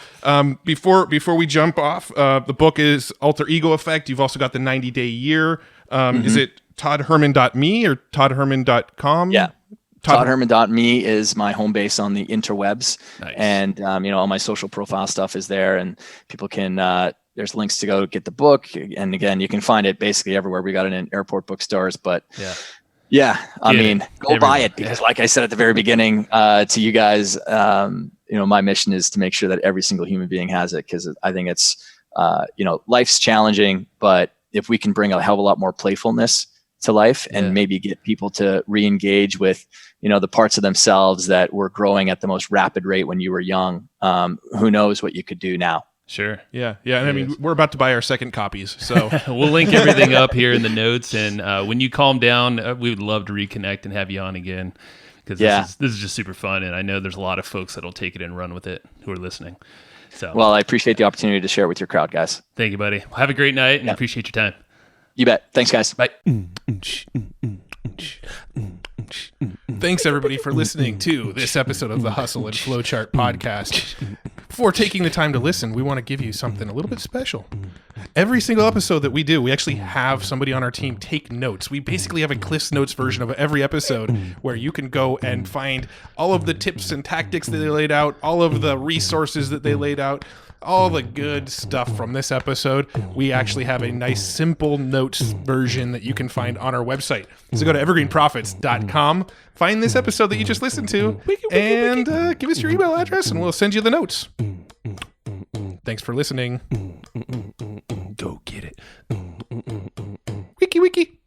before we jump off, the book is Alter Ego Effect. You've also got the 90-day year. Is it toddherman.me or toddherman.com? Yeah. Toddherman.me is my home base on the interwebs. Nice. And, all my social profile stuff is there, and people can, there's links to go get the book. And again, you can find it basically everywhere. We got it in airport bookstores, but I mean, go buy it, because like I said at the very beginning, to you guys, my mission is to make sure that every single human being has it, because I think it's, life's challenging, but if we can bring a hell of a lot more playfulness to life and maybe get people to re-engage with, the parts of themselves that were growing at the most rapid rate when you were young, who knows what you could do now. Sure. Yeah. And I mean, we're about to buy our second copies, so we'll link everything up here in the notes. And when you calm down, we would love to reconnect and have you on again, because this is just super fun. And I know there's a lot of folks that'll take it and run with it who are listening. So, well, I appreciate the opportunity to share it with your crowd, guys. Thank you, buddy. Have a great night, and appreciate your time. You bet. Thanks, guys. Bye. Thanks, everybody, for listening to this episode of the Hustle and Flowchart podcast. Before taking the time to listen, we want to give you something a little bit special. Every single episode that we do, we actually have somebody on our team take notes. We basically have a Cliff's Notes version of every episode where you can go and find all of the tips and tactics that they laid out, all of the resources that they laid out, all the good stuff from this episode. We actually have a nice simple notes version that you can find on our website. So go to evergreenprofits.com, find this episode that you just listened to, and give us your email address and we'll send you the notes. Thanks for listening. Go get it. Wiki.